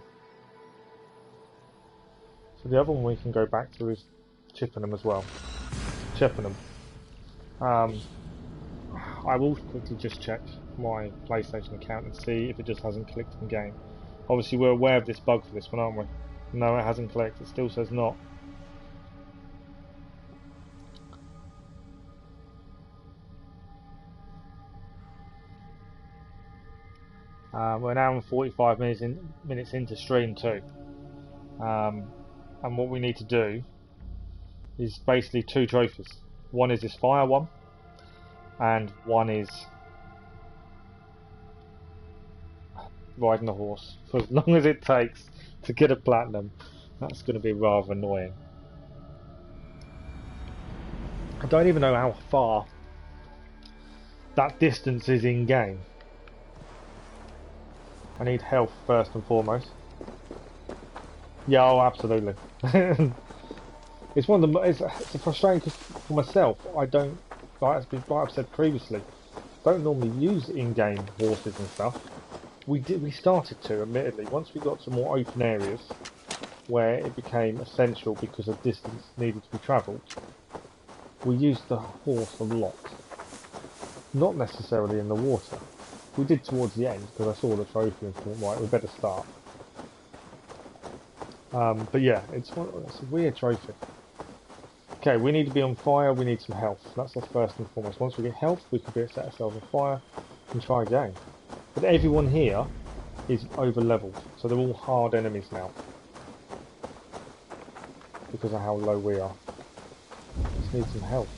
So the other one we can go back to is Chippenham as well. Chippenham. I will quickly just check my PlayStation account and see if it just hasn't clicked in game. Obviously we're aware of this bug for this one, aren't we? No, it hasn't clicked. It still says not. We're now 45 minutes into stream 2. And what we need to do is basically 2 trophies. One is this fire one, and one is riding a horse. For as long as it takes to get a platinum, that's going to be rather annoying. I don't even know how far that distance is in game. I need health first and foremost. Yeah, oh, absolutely. It's one of the. It's frustrating because for myself, I don't. Like I've said previously, don't normally use in-game horses and stuff. We started to, admittedly, once we got to more open areas, where it became essential because of distance needed to be travelled, we used the horse a lot. Not necessarily in the water. We did towards the end because I saw the trophy and thought, right, we better start. But yeah, it's a weird trophy. Okay, we need to be on fire, we need some health. That's our first and foremost. Once we get health, we can set ourselves on fire and try again. But everyone here is over leveled, so they're all hard enemies now. Because of how low we are. Just need some health.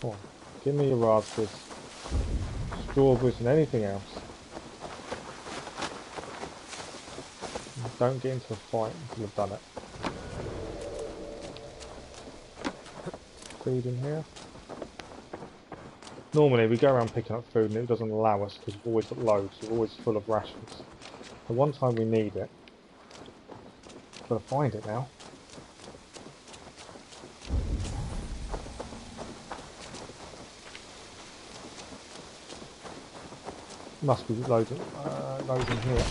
Come on, give me your raspberries, strawberries and anything else. Don't get into a fight until you've done it. Food in here. Normally we go around picking up food and it doesn't allow us because we've always got loads, we're always full of rations. The one time we need it, we've got to find it now. Must be loads in here.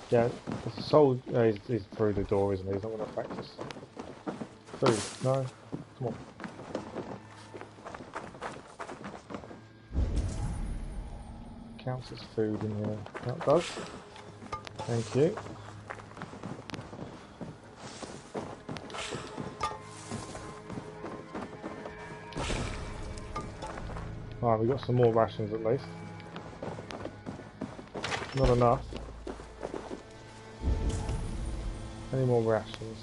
Yeah, the soul is through the door, isn't he? He's not going to affect us. Food, no? Come on. Counts as food in here. That does. Thank you. Right, we've got some more rations at least. Not enough. Any more rations?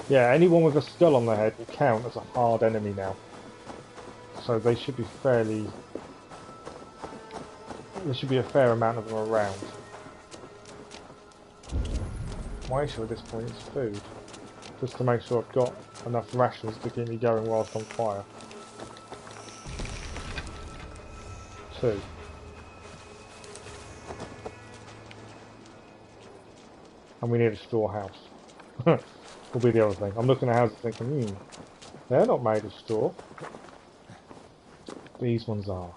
Yeah, anyone with a skull on their head will count as a hard enemy now. So they should be fairly... There should be a fair amount of them around. My issue at this point is food. Just to make sure I've got enough rations to keep me going whilst on fire. 2. And we need a straw house. Will be the other thing. I'm looking at houses thinking, they're not made of straw. These ones are.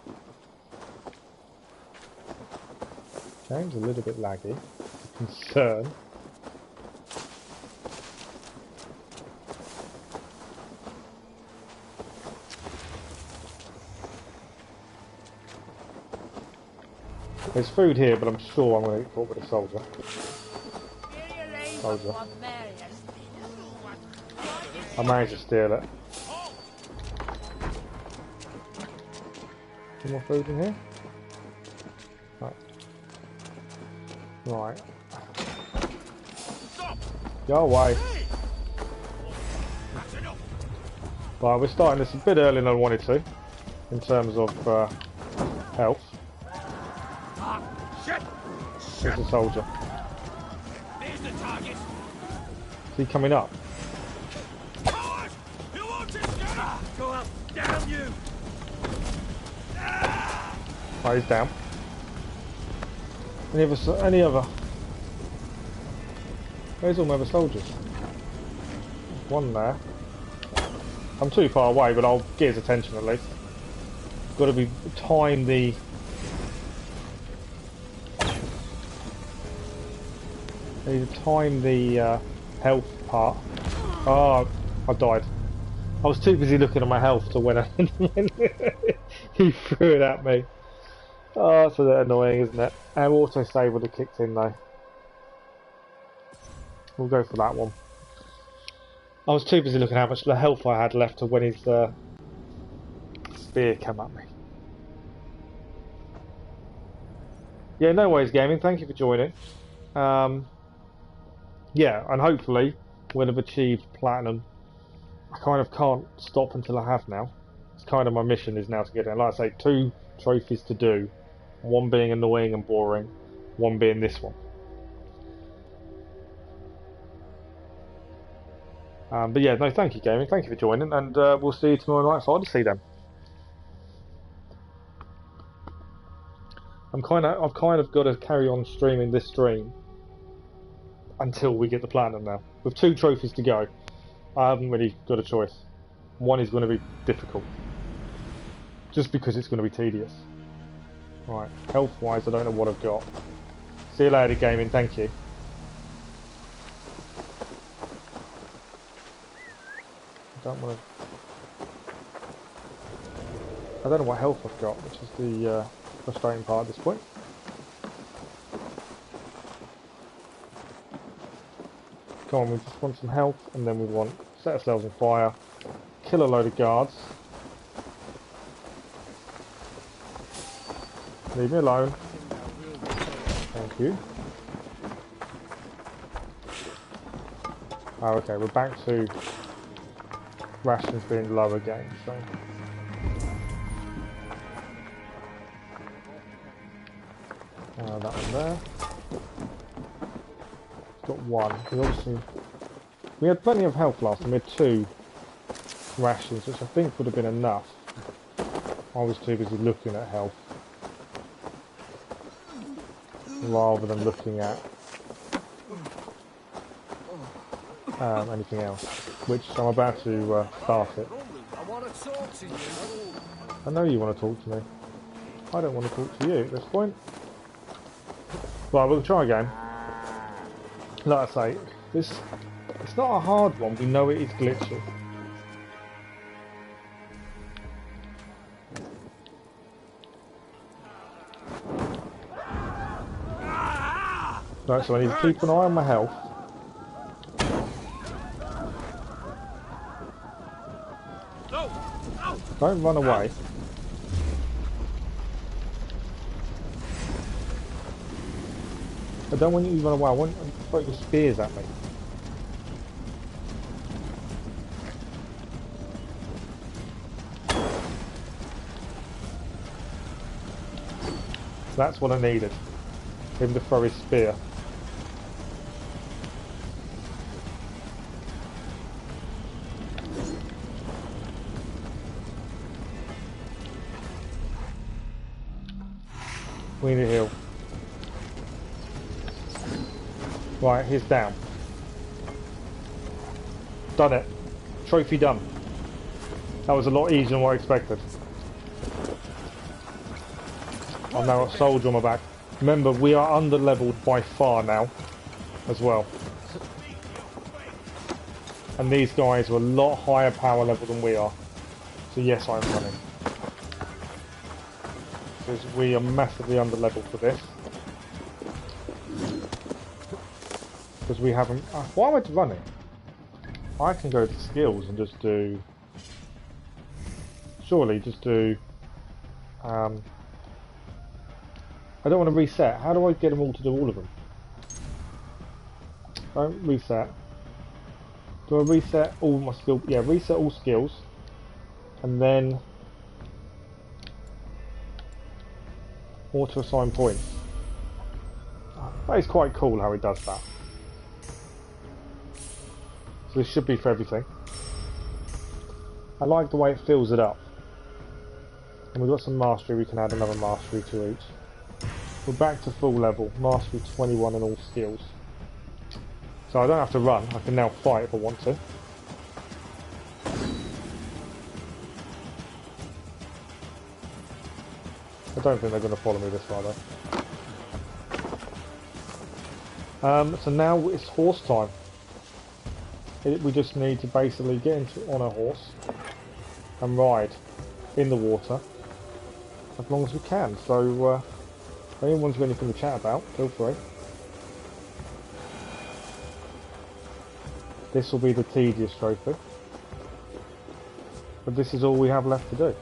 Game's a little bit laggy. Concern. There's food here, but I'm sure I'm going to get caught with a soldier. I managed to steal it. Any more food in here? Right. Right. Go away. Right, we're starting this a bit earlier than I wanted to, in terms of health. There's a soldier. Is he coming up? Go up, damn you! Oh, he's down. Any other? Where's all my other soldiers? One there. I'm too far away, but I'll get his attention at least. Got to be time the. I need to time the health part. Oh, I died. I was too busy looking at my health to when he threw it at me. Oh, that's a bit annoying, isn't it? Our autosave would have kicked in though. We'll go for that one. I was too busy looking at how much health I had left to when his spear came at me. Yeah, no worries, gaming. Thank you for joining. Yeah, and hopefully we'll have achieved platinum. I kind of can't stop until I have now. It's kind of my mission is now to get there. Like I say, 2 trophies to do. One being annoying and boring. One being this one. But yeah, no, thank you, gaming. Thank you for joining, and we'll see you tomorrow night for Odyssey then. I've kind of got to carry on streaming this stream until we get the platinum now. With 2 trophies to go, I haven't really got a choice. One is going to be difficult, just because it's going to be tedious. Right, health-wise, I don't know what I've got. See you later, gaming. Thank you. I don't want to. I don't know what health I've got, which is the frustrating part at this point. Come on, we just want some health, and then we want to set ourselves on fire, kill a load of guards. Leave me alone. Thank you. Oh, okay, we're back to rations being low again, so. That one there. Got one. We had plenty of health last time. We had 2 rations, which I think would have been enough. I was too busy looking at health rather than looking at anything else, which I'm about to start it. I know you want to talk to me. I don't want to talk to you at this point. Right, we'll try again. Like I say, it's not a hard one. We know it is glitchy. Right, so I need to keep an eye on my health. Don't run away. I don't want you to run away. I want you to throw your spears at me. That's what I needed. Him to throw his spear. We need a heal. Right, he's down. Done it. Trophy done. That was a lot easier than what I expected. I've now got a soldier on my back. Remember, we are under-leveled by far now, as well. And these guys are a lot higher power level than we are. So yes, I'm running. Because we are massively under-leveled for this. Because we haven't... why am I running? I can go to skills and just do... Surely, just do... I don't want to reset. How do I get them all to do all of them? Don't reset. Do I reset all my skills? Yeah, reset all skills. And then... auto-assign points. That is quite cool how he does that. So this should be for everything. I like the way it fills it up. And we've got some mastery, we can add another mastery to each. We're back to full level, mastery 21 in all skills. So I don't have to run, I can now fight if I want to. I don't think they're going to follow me this far though. So now it's horse time. We just need to basically get on a horse and ride in the water as long as we can. So if anyone's got anything to chat about, feel free. This will be the tedious trophy. But this is all we have left to do.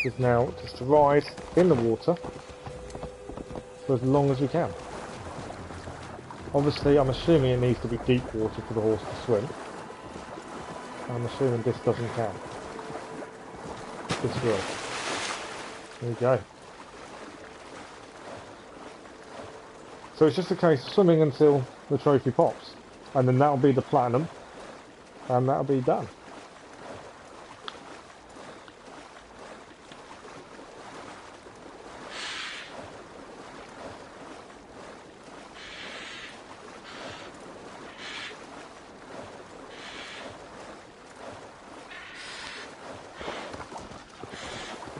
Is now just to ride in the water for as long as we can. Obviously, I'm assuming it needs to be deep water for the horse to swim. I'm assuming this doesn't count. This will. There we go. So it's just a case of swimming until the trophy pops. And then that'll be the platinum. And that'll be done.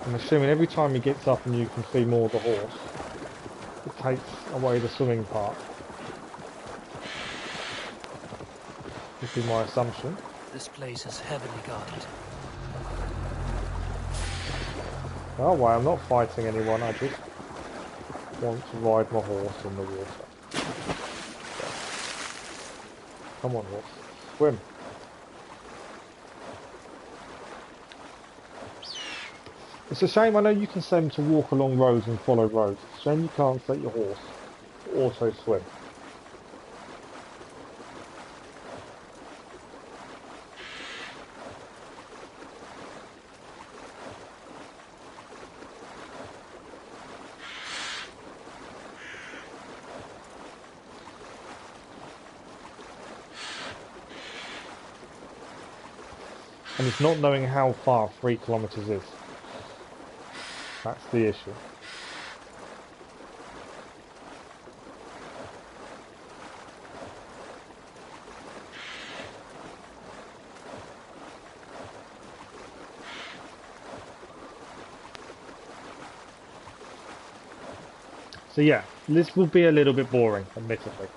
I'm assuming every time he gets up and you can see more of the horse, it takes away the swimming part. Would be my assumption. This place is heavily guarded. Oh well, I'm not fighting anyone, I just want to ride my horse in the water. So, come on horse, swim. It's a shame, I know you can set them to walk along roads and follow roads. It's a shame you can't set your horse to auto swim. And it's not knowing how far 3 kilometers is. That's the issue. So yeah, this will be a little bit boring, admittedly.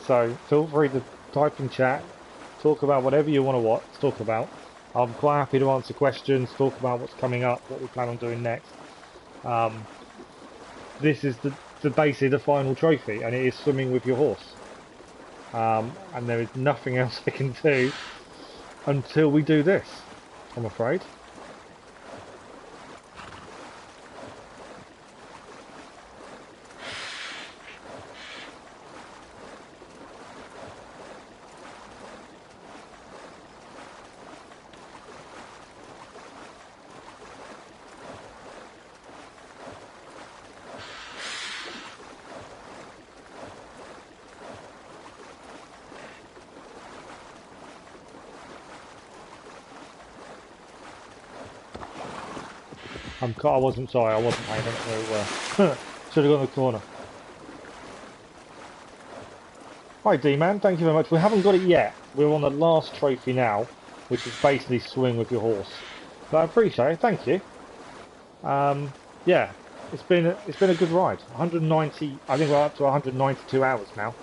So feel free to type in chat, talk about whatever you want to talk about. I'm quite happy to answer questions, talk about what's coming up, what we plan on doing next. This is basically the final trophy, and it is swimming with your horse. And there is nothing else I can do until we do this, I'm afraid. I wasn't sorry, I wasn't paying attention. Should have gone to the corner. Hi D-Man, thank you very much. We haven't got it yet. We're on the last trophy now, which is basically swing with your horse. But I appreciate it, thank you. Yeah, it's been a good ride. 190, I think we're up to 192 hours now.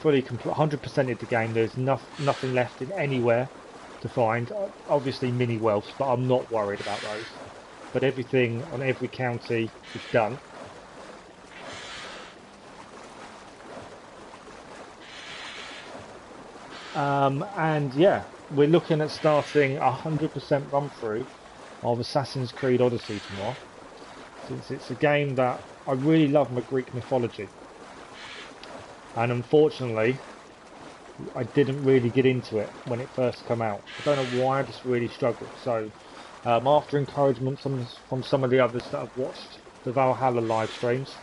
Fully 100%ed the game. There's nothing left in anywhere to find. Obviously mini wealths, but I'm not worried about those. But everything on every county is done. And yeah, we're looking at starting a 100% run through of Assassin's Creed Odyssey tomorrow, since it's a game that I really love my Greek mythology, and unfortunately I didn't really get into it when it first came out. I don't know why, I just really struggled. So after encouragement from some of the others that have watched the Valhalla live streams,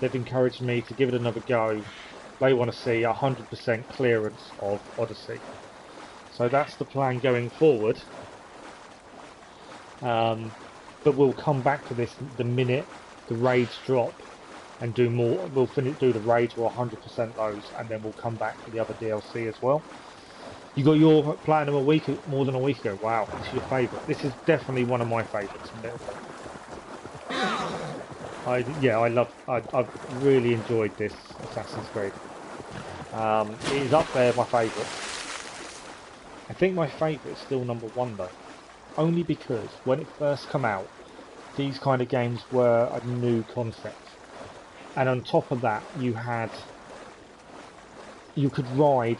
they've encouraged me to give it another go. They want to see 100% clearance of Odyssey. So that's the plan going forward. But we'll come back to this the minute the raids drop and do more. We'll do the raids, or 100% those, and then we'll come back to the other DLC as well. You got your platinum more than a week ago. Wow, it's your favourite. This is definitely one of my favourites. I've really enjoyed this Assassin's Creed. It is up there, my favourite. I think my favourite is still number 1 though, only because when it first came out, these kind of games were a new concept, and on top of that, you could ride.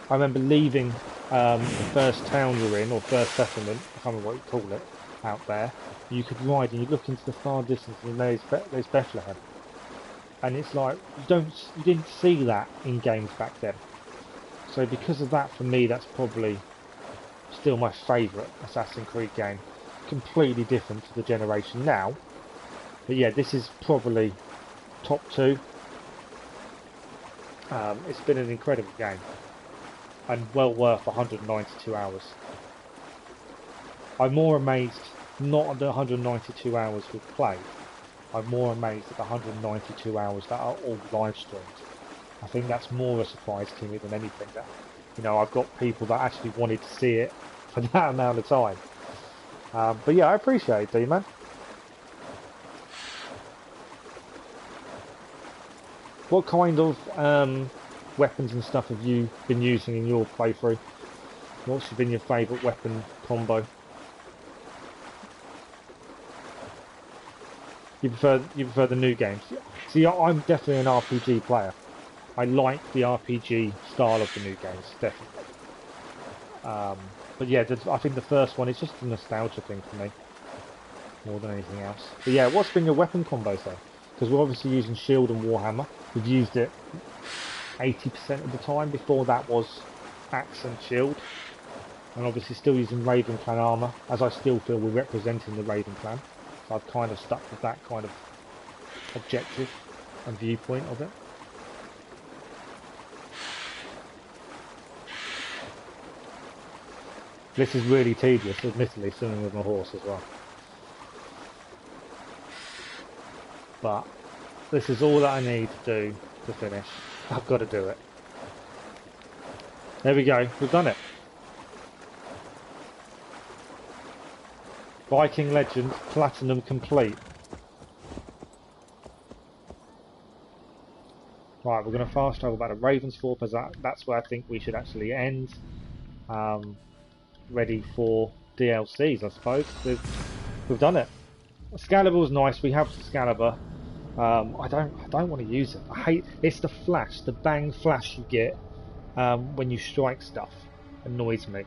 I remember leaving the first town you're in, or first settlement, I can't remember what you call it, out there. You could ride and you look into the far distance and there's Bethlehem. And it's like, you didn't see that in games back then. So because of that, for me, that's probably still my favourite Assassin's Creed game. Completely different to the generation now. But yeah, this is probably top 2. It's been an incredible game. And well worth 192 hours. I'm more amazed not at the 192 hours we've played. I'm more amazed at the 192 hours that are all live streamed. I think that's more a surprise to me than anything. That, I've got people that actually wanted to see it for that amount of time. But yeah, I appreciate it, D-Man. What kind of weapons and stuff have you been using in your playthrough? What's been your favourite weapon combo? You prefer the new games? See, I'm definitely an RPG player. I like the RPG style of the new games, definitely. But yeah, I think the first one is just a nostalgia thing for me, more than anything else. But yeah, what's been your weapon combos though? Because we're obviously using shield and warhammer. We've used it 80% of the time. Before that was axe and shield, and obviously still using Raven Clan armor, as I still feel we're representing the Raven Clan. So I've kind of stuck with that kind of objective and viewpoint of it. This is really tedious, admittedly, swimming with my horse as well. But this is all that I need to do to finish. I've got to do it. There we go, we've done it. Viking Legend Platinum complete. Right, we're going to fast travel back to Ravensthorpe, as that's where I think we should actually end. Ready for DLCs, I suppose. We've done it. Excalibur's nice. We have Excalibur. I don't want to use it. I hate it's the flash, the bang flash you get when you strike stuff. Annoys me.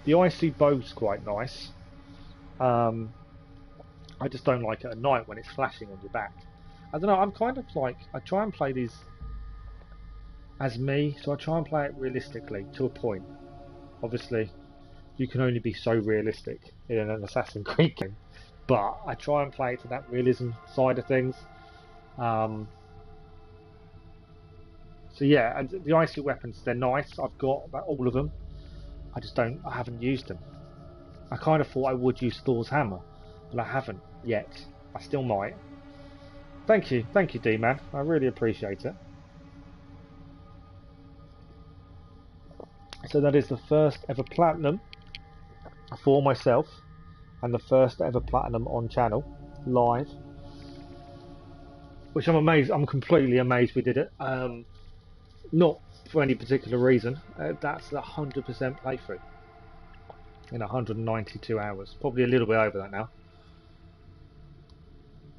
The icy bow's quite nice. I just don't like it at night when it's flashing on your back. I don't know. I'm kind of like I try and play these as me, so I try and play it realistically to a point. Obviously, you can only be so realistic in an Assassin's Creed game, but I try and play it to that realism side of things. So yeah, and the icy weapons, they're nice. I've got all of them. I haven't used them. I kind of thought I would use Thor's hammer, but I haven't yet. I still might. Thank you, D-Man. I really appreciate it. So that is the first ever platinum for myself, and the first ever platinum on channel, live. Which I'm amazed, I'm completely amazed we did it. Not for any particular reason. That's the 100% playthrough in 192 hours. Probably a little bit over that now.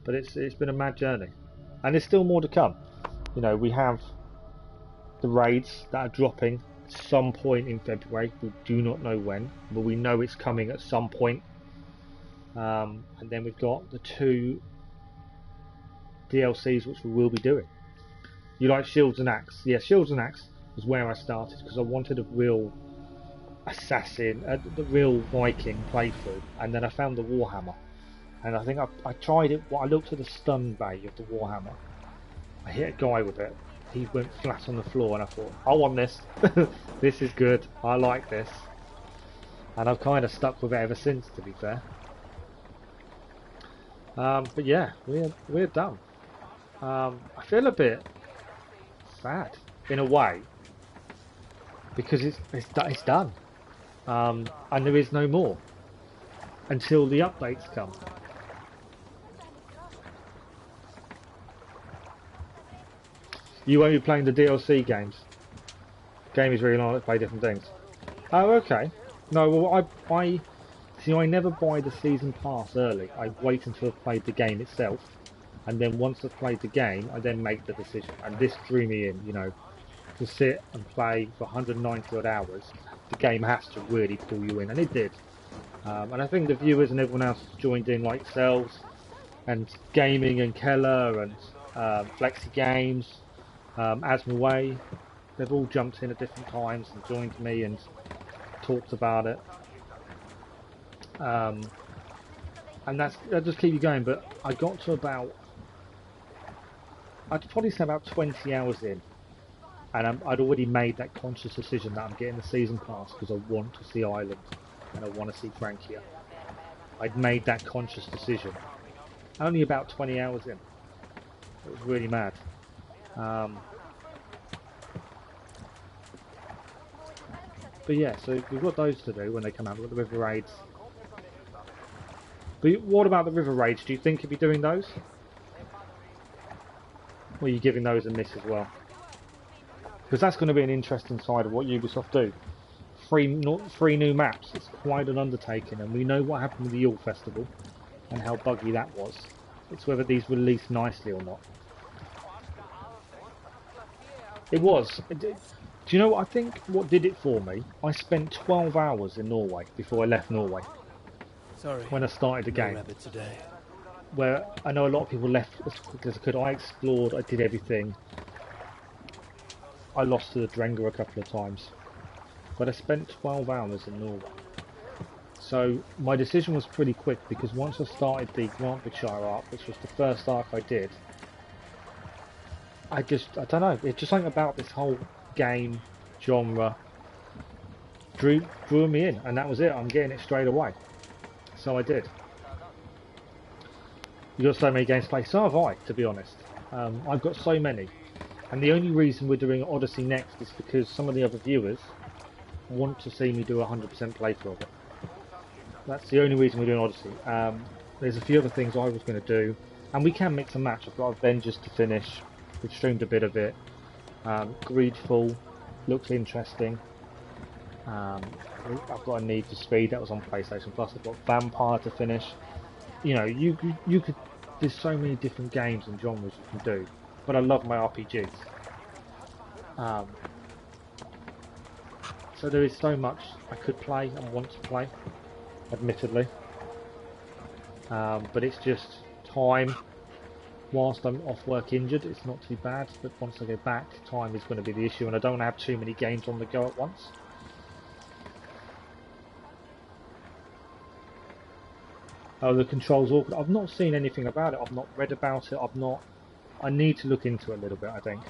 But it's been a mad journey, and there's still more to come. You know, we have the raids that are dropping some point in February. We do not know when, but we know it's coming at some point. And then we've got the 2 DLCs which we will be doing. You like Shields and Axe? Yeah, Shields and Axe was where I started because I wanted a real assassin, the real Viking playthrough, and then I found the Warhammer. And I think I tried it. I looked at the stun bay of the Warhammer. I hit a guy with it. He went flat on the floor, and I thought, I want this. This is good. I like this. And I've kind of stuck with it ever since, to be fair. But yeah, we're done. I feel a bit sad in a way because it's done, and there is no more until the updates come. You won't be playing the DLC games. Game is really long. Let's play different things. Oh, okay. No, well, I see. I never buy the season pass early. I wait until I've played the game itself, and then once I've played the game, I then make the decision. And this drew me in. You know, to sit and play for 190 odd hours, the game has to really pull you in, and it did. And I think the viewers and everyone else joined in, like Selves and Gaming and Keller and Flexi Games. Asmaway, they've all jumped in at different times and joined me and talked about it. And that just keep you going. But I got to I'd probably say about 20 hours in, and I'd already made that conscious decision that I'm getting the season pass because I want to see Ireland and I want to see Francia. I'd made that conscious decision. Only about 20 hours in. It was really mad. But yeah, so we've got those to do when they come out. We've got the river raids, But what about the River Rage? Do you think you'd be doing those? Or are you giving those a miss as well? Because that's going to be an interesting side of what Ubisoft do. Three new maps. It's quite an undertaking, and we know what happened with the Yule Festival and how buggy that was. It's whether these release nicely or not. It was. Do you know what I think? What did it for me? I spent 12 hours in Norway before I left Norway. Sorry. When I started the No game. rabbit today. Where I know a lot of people left as quickly as I could. I explored. I did everything. I lost to the Drenga a couple of times. But I spent 12 hours in Norway. So my decision was pretty quick, because once I started the Grantfordshire arc, which was the first arc I did, I don't know, it's just something about this whole game genre drew me in, and that was it. I'm getting it straight away. So I did. You got so many games to play. So have I, to be honest. I've got so many. And the only reason we're doing Odyssey next is because some of the other viewers want to see me do a 100% playthrough of it. That's the only reason we're doing Odyssey. There's a few other things I was going to do, and we can mix and match. I've got Avengers to finish. We've streamed a bit of it. Greedfall looks interesting. I've got a Need for Speed, that was on PlayStation Plus. I've got Vampire to finish. You know, you could. There's so many different games and genres you can do. But I love my RPGs. So there is so much I could play and want to play, admittedly. But it's just time. Whilst I'm off work injured, it's not too bad. But once I go back, time is going to be the issue, and I don't have too many games on the go at once. Oh, the controls awkward. I've not seen anything about it. I've not read about it. I need to look into it a little bit, I think.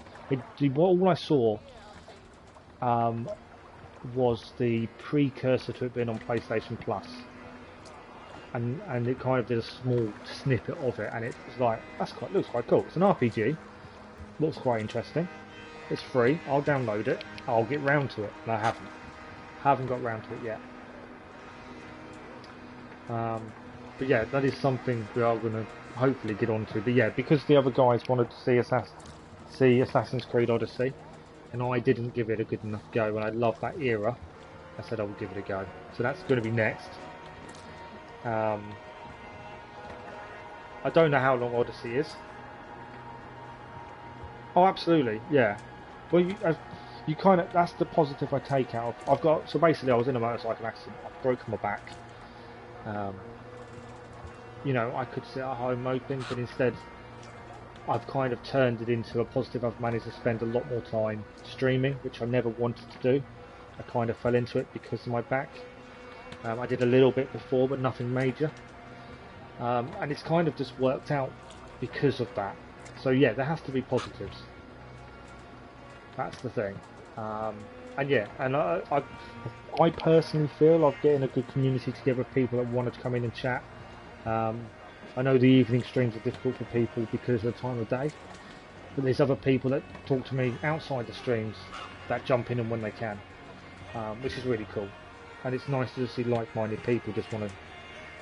All I saw was the precursor to it being on PlayStation Plus. And it kind of did a small snippet of it, and it was like, looks quite cool. It's an RPG. Looks quite interesting. It's free. I'll download it. I'll get round to it. And I haven't. Haven't got round to it yet. But yeah, that is something we are going to hopefully get onto. But yeah, because the other guys wanted to see Assassin's Creed Odyssey, and I didn't give it a good enough go, and I love that era, I said I would give it a go. So that's going to be next. I don't know how long Odyssey is. Oh, absolutely, yeah. Well, you kind of, that's the positive I take out of. So basically I was in a motorcycle accident. I've broken my back. You know, I could sit at home moping, but instead I've kind of turned it into a positive. I've managed to spend a lot more time streaming, which I never wanted to do. I kind of fell into it because of my back. I did a little bit before, but nothing major. And it's kind of just worked out because of that. So yeah, there has to be positives. That's the thing. And yeah, and I personally feel I've getting a good community together of people that want to come in and chat. I know the evening streams are difficult for people because of the time of day, but there's other people that talk to me outside the streams that jump in and when they can, which is really cool. And it's nice to just see like-minded people just want to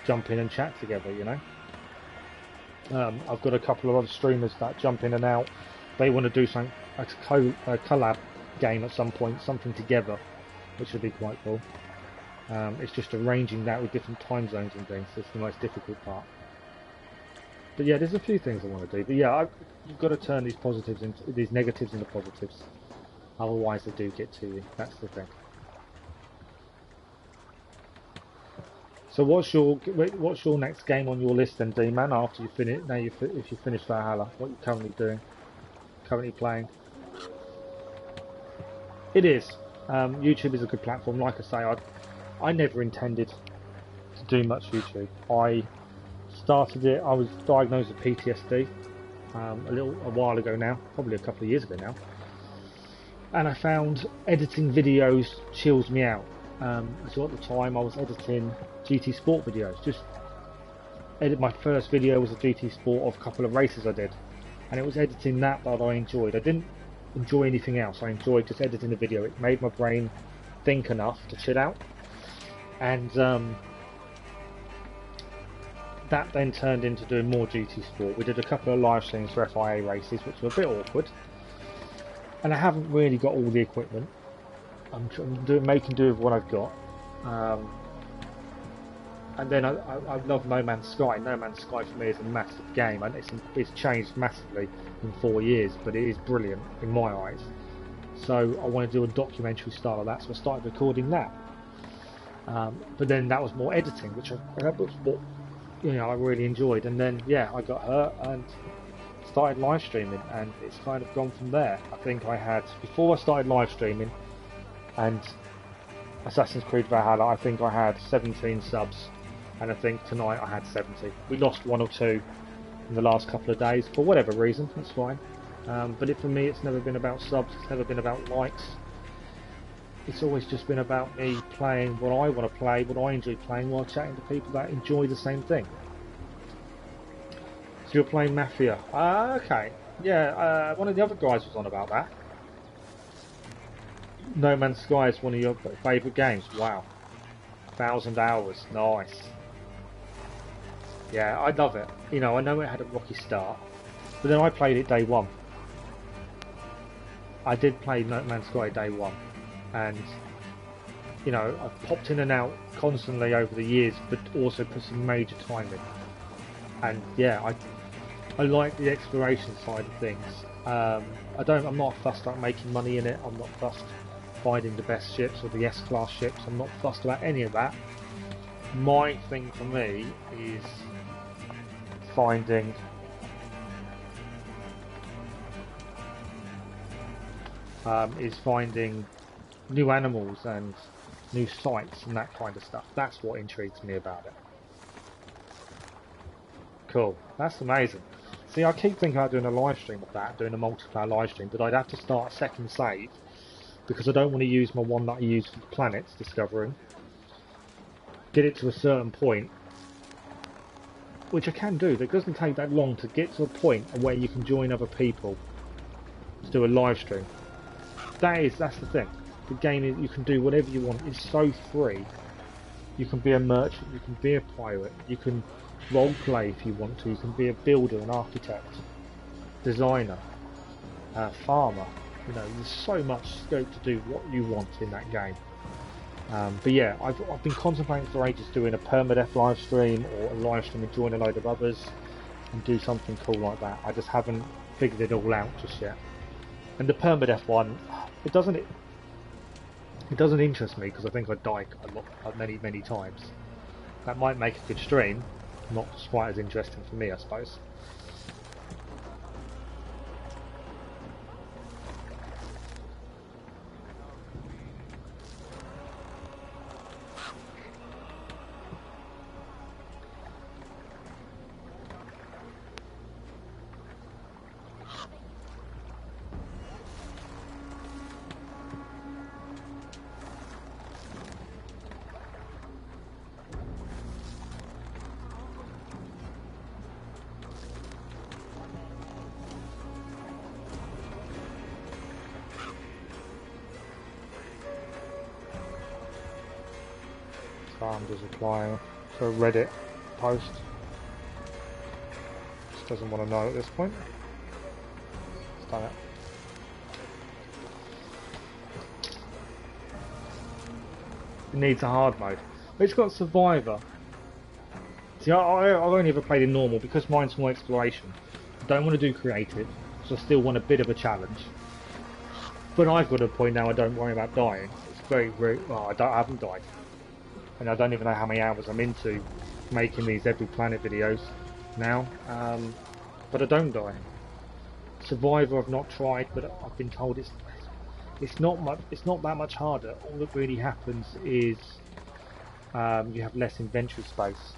jump in and chat together, you know. I've got a couple of other streamers that jump in and out. They want to do something, a collab game at some point, something together, which would be quite cool. It's just arranging that with different time zones and things. That's the most difficult part. But yeah, there's a few things I want to do. But yeah, you've got to turn these negatives into positives. Otherwise, they do get to you. That's the thing. So what's your next game on your list then, D-Man? After you finish, if you finish Valhalla, what you're currently doing, currently playing? It is. YouTube is a good platform. Like I say, I never intended to do much YouTube. I started it. I was diagnosed with PTSD a while ago now, probably a couple of years ago now, and I found editing videos chills me out. So at the time I was editing GT Sport videos. My first video was a GT Sport of a couple of races I did, and it was editing that I enjoyed. I didn't enjoy anything else. I enjoyed just editing the video. It made my brain think enough to chill out, and that then turned into doing more GT Sport. We did a couple of live streams for FIA races, which were a bit awkward. And I haven't really got all the equipment. I'm making do with what I've got. And then I love No Man's Sky. No Man's Sky for me is a massive game, and it's changed massively in 4 years, but it is brilliant in my eyes. So I want to do a documentary style of that, so I started recording that. But then that was more editing, which that was what I really enjoyed. And then I got hurt and started live streaming, and it's kind of gone from there. I think I had, before I started live streaming and Assassin's Creed Valhalla, I think I had 17 subs, and I think tonight I had 70. We lost 1 or 2 in the last couple of days for whatever reason. That's fine. But for me, it's never been about subs. It's never been about likes. It's always just been about me playing what I want to play, what I enjoy playing, while chatting to people that enjoy the same thing. So you're playing Mafia. Okay. Yeah, one of the other guys was on about that. No Man's Sky is one of your favourite games. Wow. 1,000 hours. Nice. Yeah, I love it. I know it had a rocky start, but then I played it day one. I did play No Man's Sky day one, and I've popped in and out constantly over the years, but also put some major time in. And yeah, I like the exploration side of things. I'm not fussed about making money in it. I'm not fussed finding the best ships or the S-class ships. I'm not fussed about any of that. My thing for me is finding new animals and new sites and that kind of stuff. That's what intrigues me about it. Cool. That's amazing. See, I keep thinking about doing a live stream of that, doing a multiplayer live stream, but I'd have to start a second save because I don't want to use my one that I use for the planets discovering. Get it to a certain point, which I can do. It doesn't take that long to get to a point where you can join other people to do a live stream. That's the thing. The game is, you can do whatever you want. It's so free. You can be a merchant, you can be a pirate, you can roleplay if you want to, you can be a builder, an architect, designer, farmer. There's so much scope to do what you want in that game. But yeah, I've been contemplating for ages doing a permadeath live stream, or a live stream and join a load of others and do something cool like that. I just haven't figured it all out just yet. And the permadeath one, it doesn't interest me because I think I die many times. That might make a good stream, not quite as interesting for me, I suppose. I'm just applying to a Reddit post. Just doesn't want to know at this point. It's done it. It needs a hard mode. But it's got Survivor. See, I've only ever played in normal because mine's more exploration. I don't want to do creative, so I still want a bit of a challenge. But I've got a point now I don't worry about dying. It's very, well, I haven't died. And I don't even know how many hours I'm into making these every planet videos now, but I don't die. Survivor I've not tried, but I've been told it's not that much harder. All that really happens is you have less inventory space.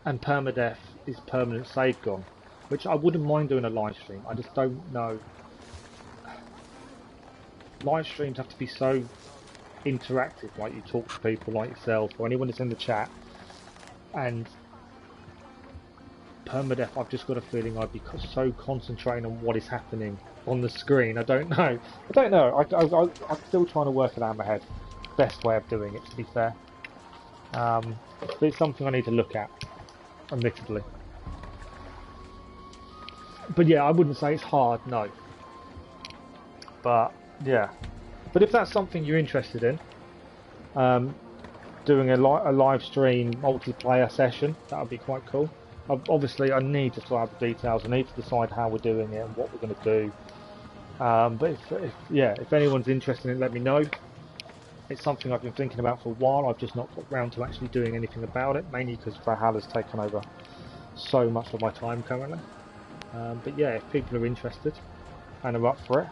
And permadeath is permanent save gone, which I wouldn't mind doing a live stream. I just don't know. Live streams have to be so interactive, like you talk to people like yourself or anyone that's in the chat, and permadeath, I've just got a feeling I'd be so concentrating on what is happening on the screen. I don't know. I'm still trying to work it out in my head. Best way of doing it, to be fair. But it's something I need to look at, admittedly. But yeah, I wouldn't say it's hard, no. But yeah. But if that's something you're interested in, doing a live stream multiplayer session, that would be quite cool. Obviously, I need to sort out the details. I need to decide how we're doing it and what we're going to do. But if anyone's interested in it, let me know. It's something I've been thinking about for a while. I've just not got round to actually doing anything about it, mainly because Valhalla's taken over so much of my time currently. But yeah, if people are interested and are up for it,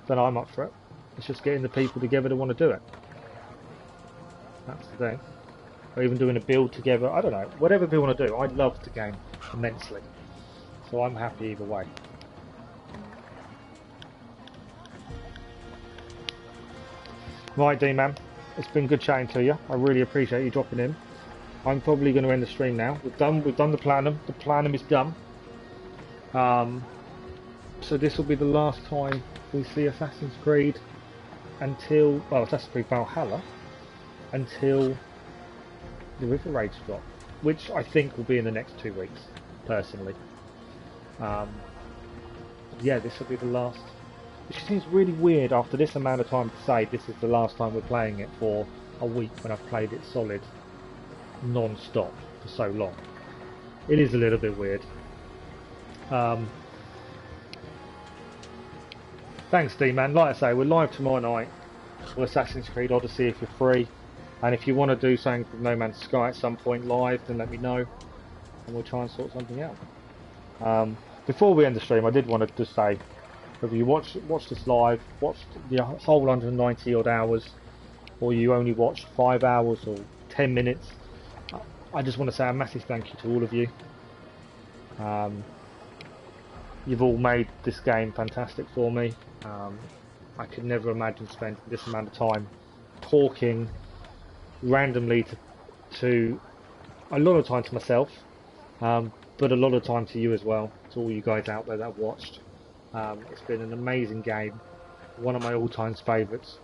then I'm up for it. It's just getting the people together to want to do it. That's the thing. Or even doing a build together. I don't know. Whatever people want to do. I love the game immensely. So I'm happy either way. Right, D-Man. It's been good chatting to you. I really appreciate you dropping in. I'm probably going to end the stream now. We've done the Planum. The Planum is done. So this will be the last time we see Assassin's Creed until, well, Assassin's Creed Valhalla, until the River Raids drop, which I think will be in the next 2 weeks, personally. Yeah, this will be the last. It seems really weird after this amount of time to say this is the last time we're playing it for a week when I've played it solid, non-stop for so long. It is a little bit weird. Thanks, D-Man. Like I say, we're live tomorrow night for Assassin's Creed Odyssey if you're free. And if you want to do something with No Man's Sky at some point live, then let me know. And we'll try and sort something out. Before we end the stream, I did want to just say, whether you watch this live, watched the whole 190 odd hours, or you only watched 5 hours or 10 minutes, I just want to say a massive thank you to all of you. You've all made this game fantastic for me. I could never imagine spending this amount of time talking randomly to a lot of time to myself, but a lot of time to you as well, to all you guys out there that have watched. It's been an amazing game, one of my all-time favourites.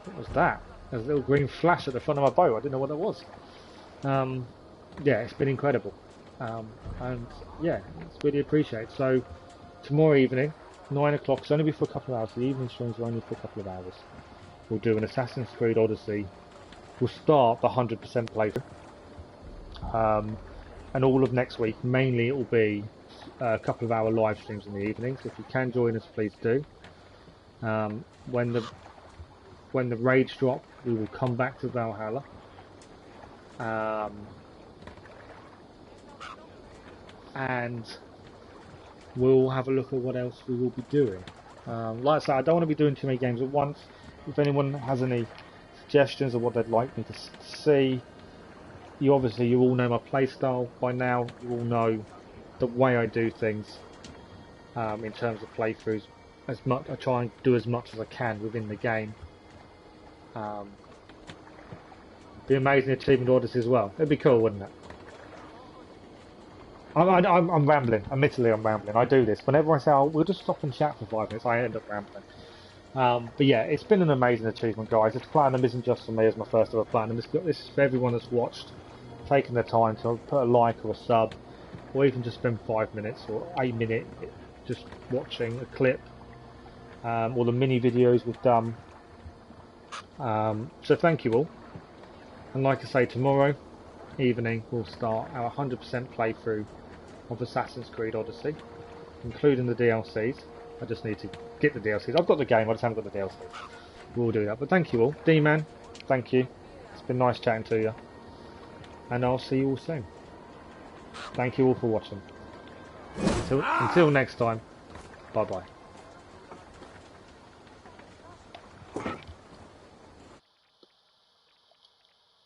What was that? There's a little green flash at the front of my bow. I didn't know what that was. Yeah, it's been incredible. And yeah, it's really appreciated. So tomorrow evening, 9 o'clock, it's only be for a couple of hours. The evening streams are only for a couple of hours. We'll do an Assassin's Creed Odyssey. We'll start the 100% playthrough. And all of next week, mainly it will be a couple of hour live streams in the evenings. If you can join us, please do. When the raids drop, we will come back to Valhalla. And we'll have a look at what else we will be doing. Like I said, I don't want to be doing too many games at once. If anyone has any suggestions of what they'd like me to see, you all know my playstyle by now. You all know the way I do things in terms of playthroughs. I try and do as much as I can within the game. The Amazing Achievement Odyssey as well. It'd be cool, wouldn't it? I'm rambling. Admittedly, I'm rambling. I do this. Whenever I say, oh, we'll just stop and chat for 5 minutes, I end up rambling. But yeah, it's been an amazing achievement, guys. This Platinum isn't just for me as my first ever Platinum. This is for everyone that's watched, taken their time to put a like or a sub, or even just spend 5 minutes or a minute just watching a clip, or the mini videos we've done. So thank you all. And like I say, tomorrow evening we'll start our 100% playthrough of Assassin's Creed Odyssey, including the DLCs. I just need to get the DLCs. I've got the game, I just haven't got the DLCs. We'll do that. But thank you all. D-Man, thank you. It's been nice chatting to you. And I'll see you all soon. Thank you all for watching. Until next time, bye bye.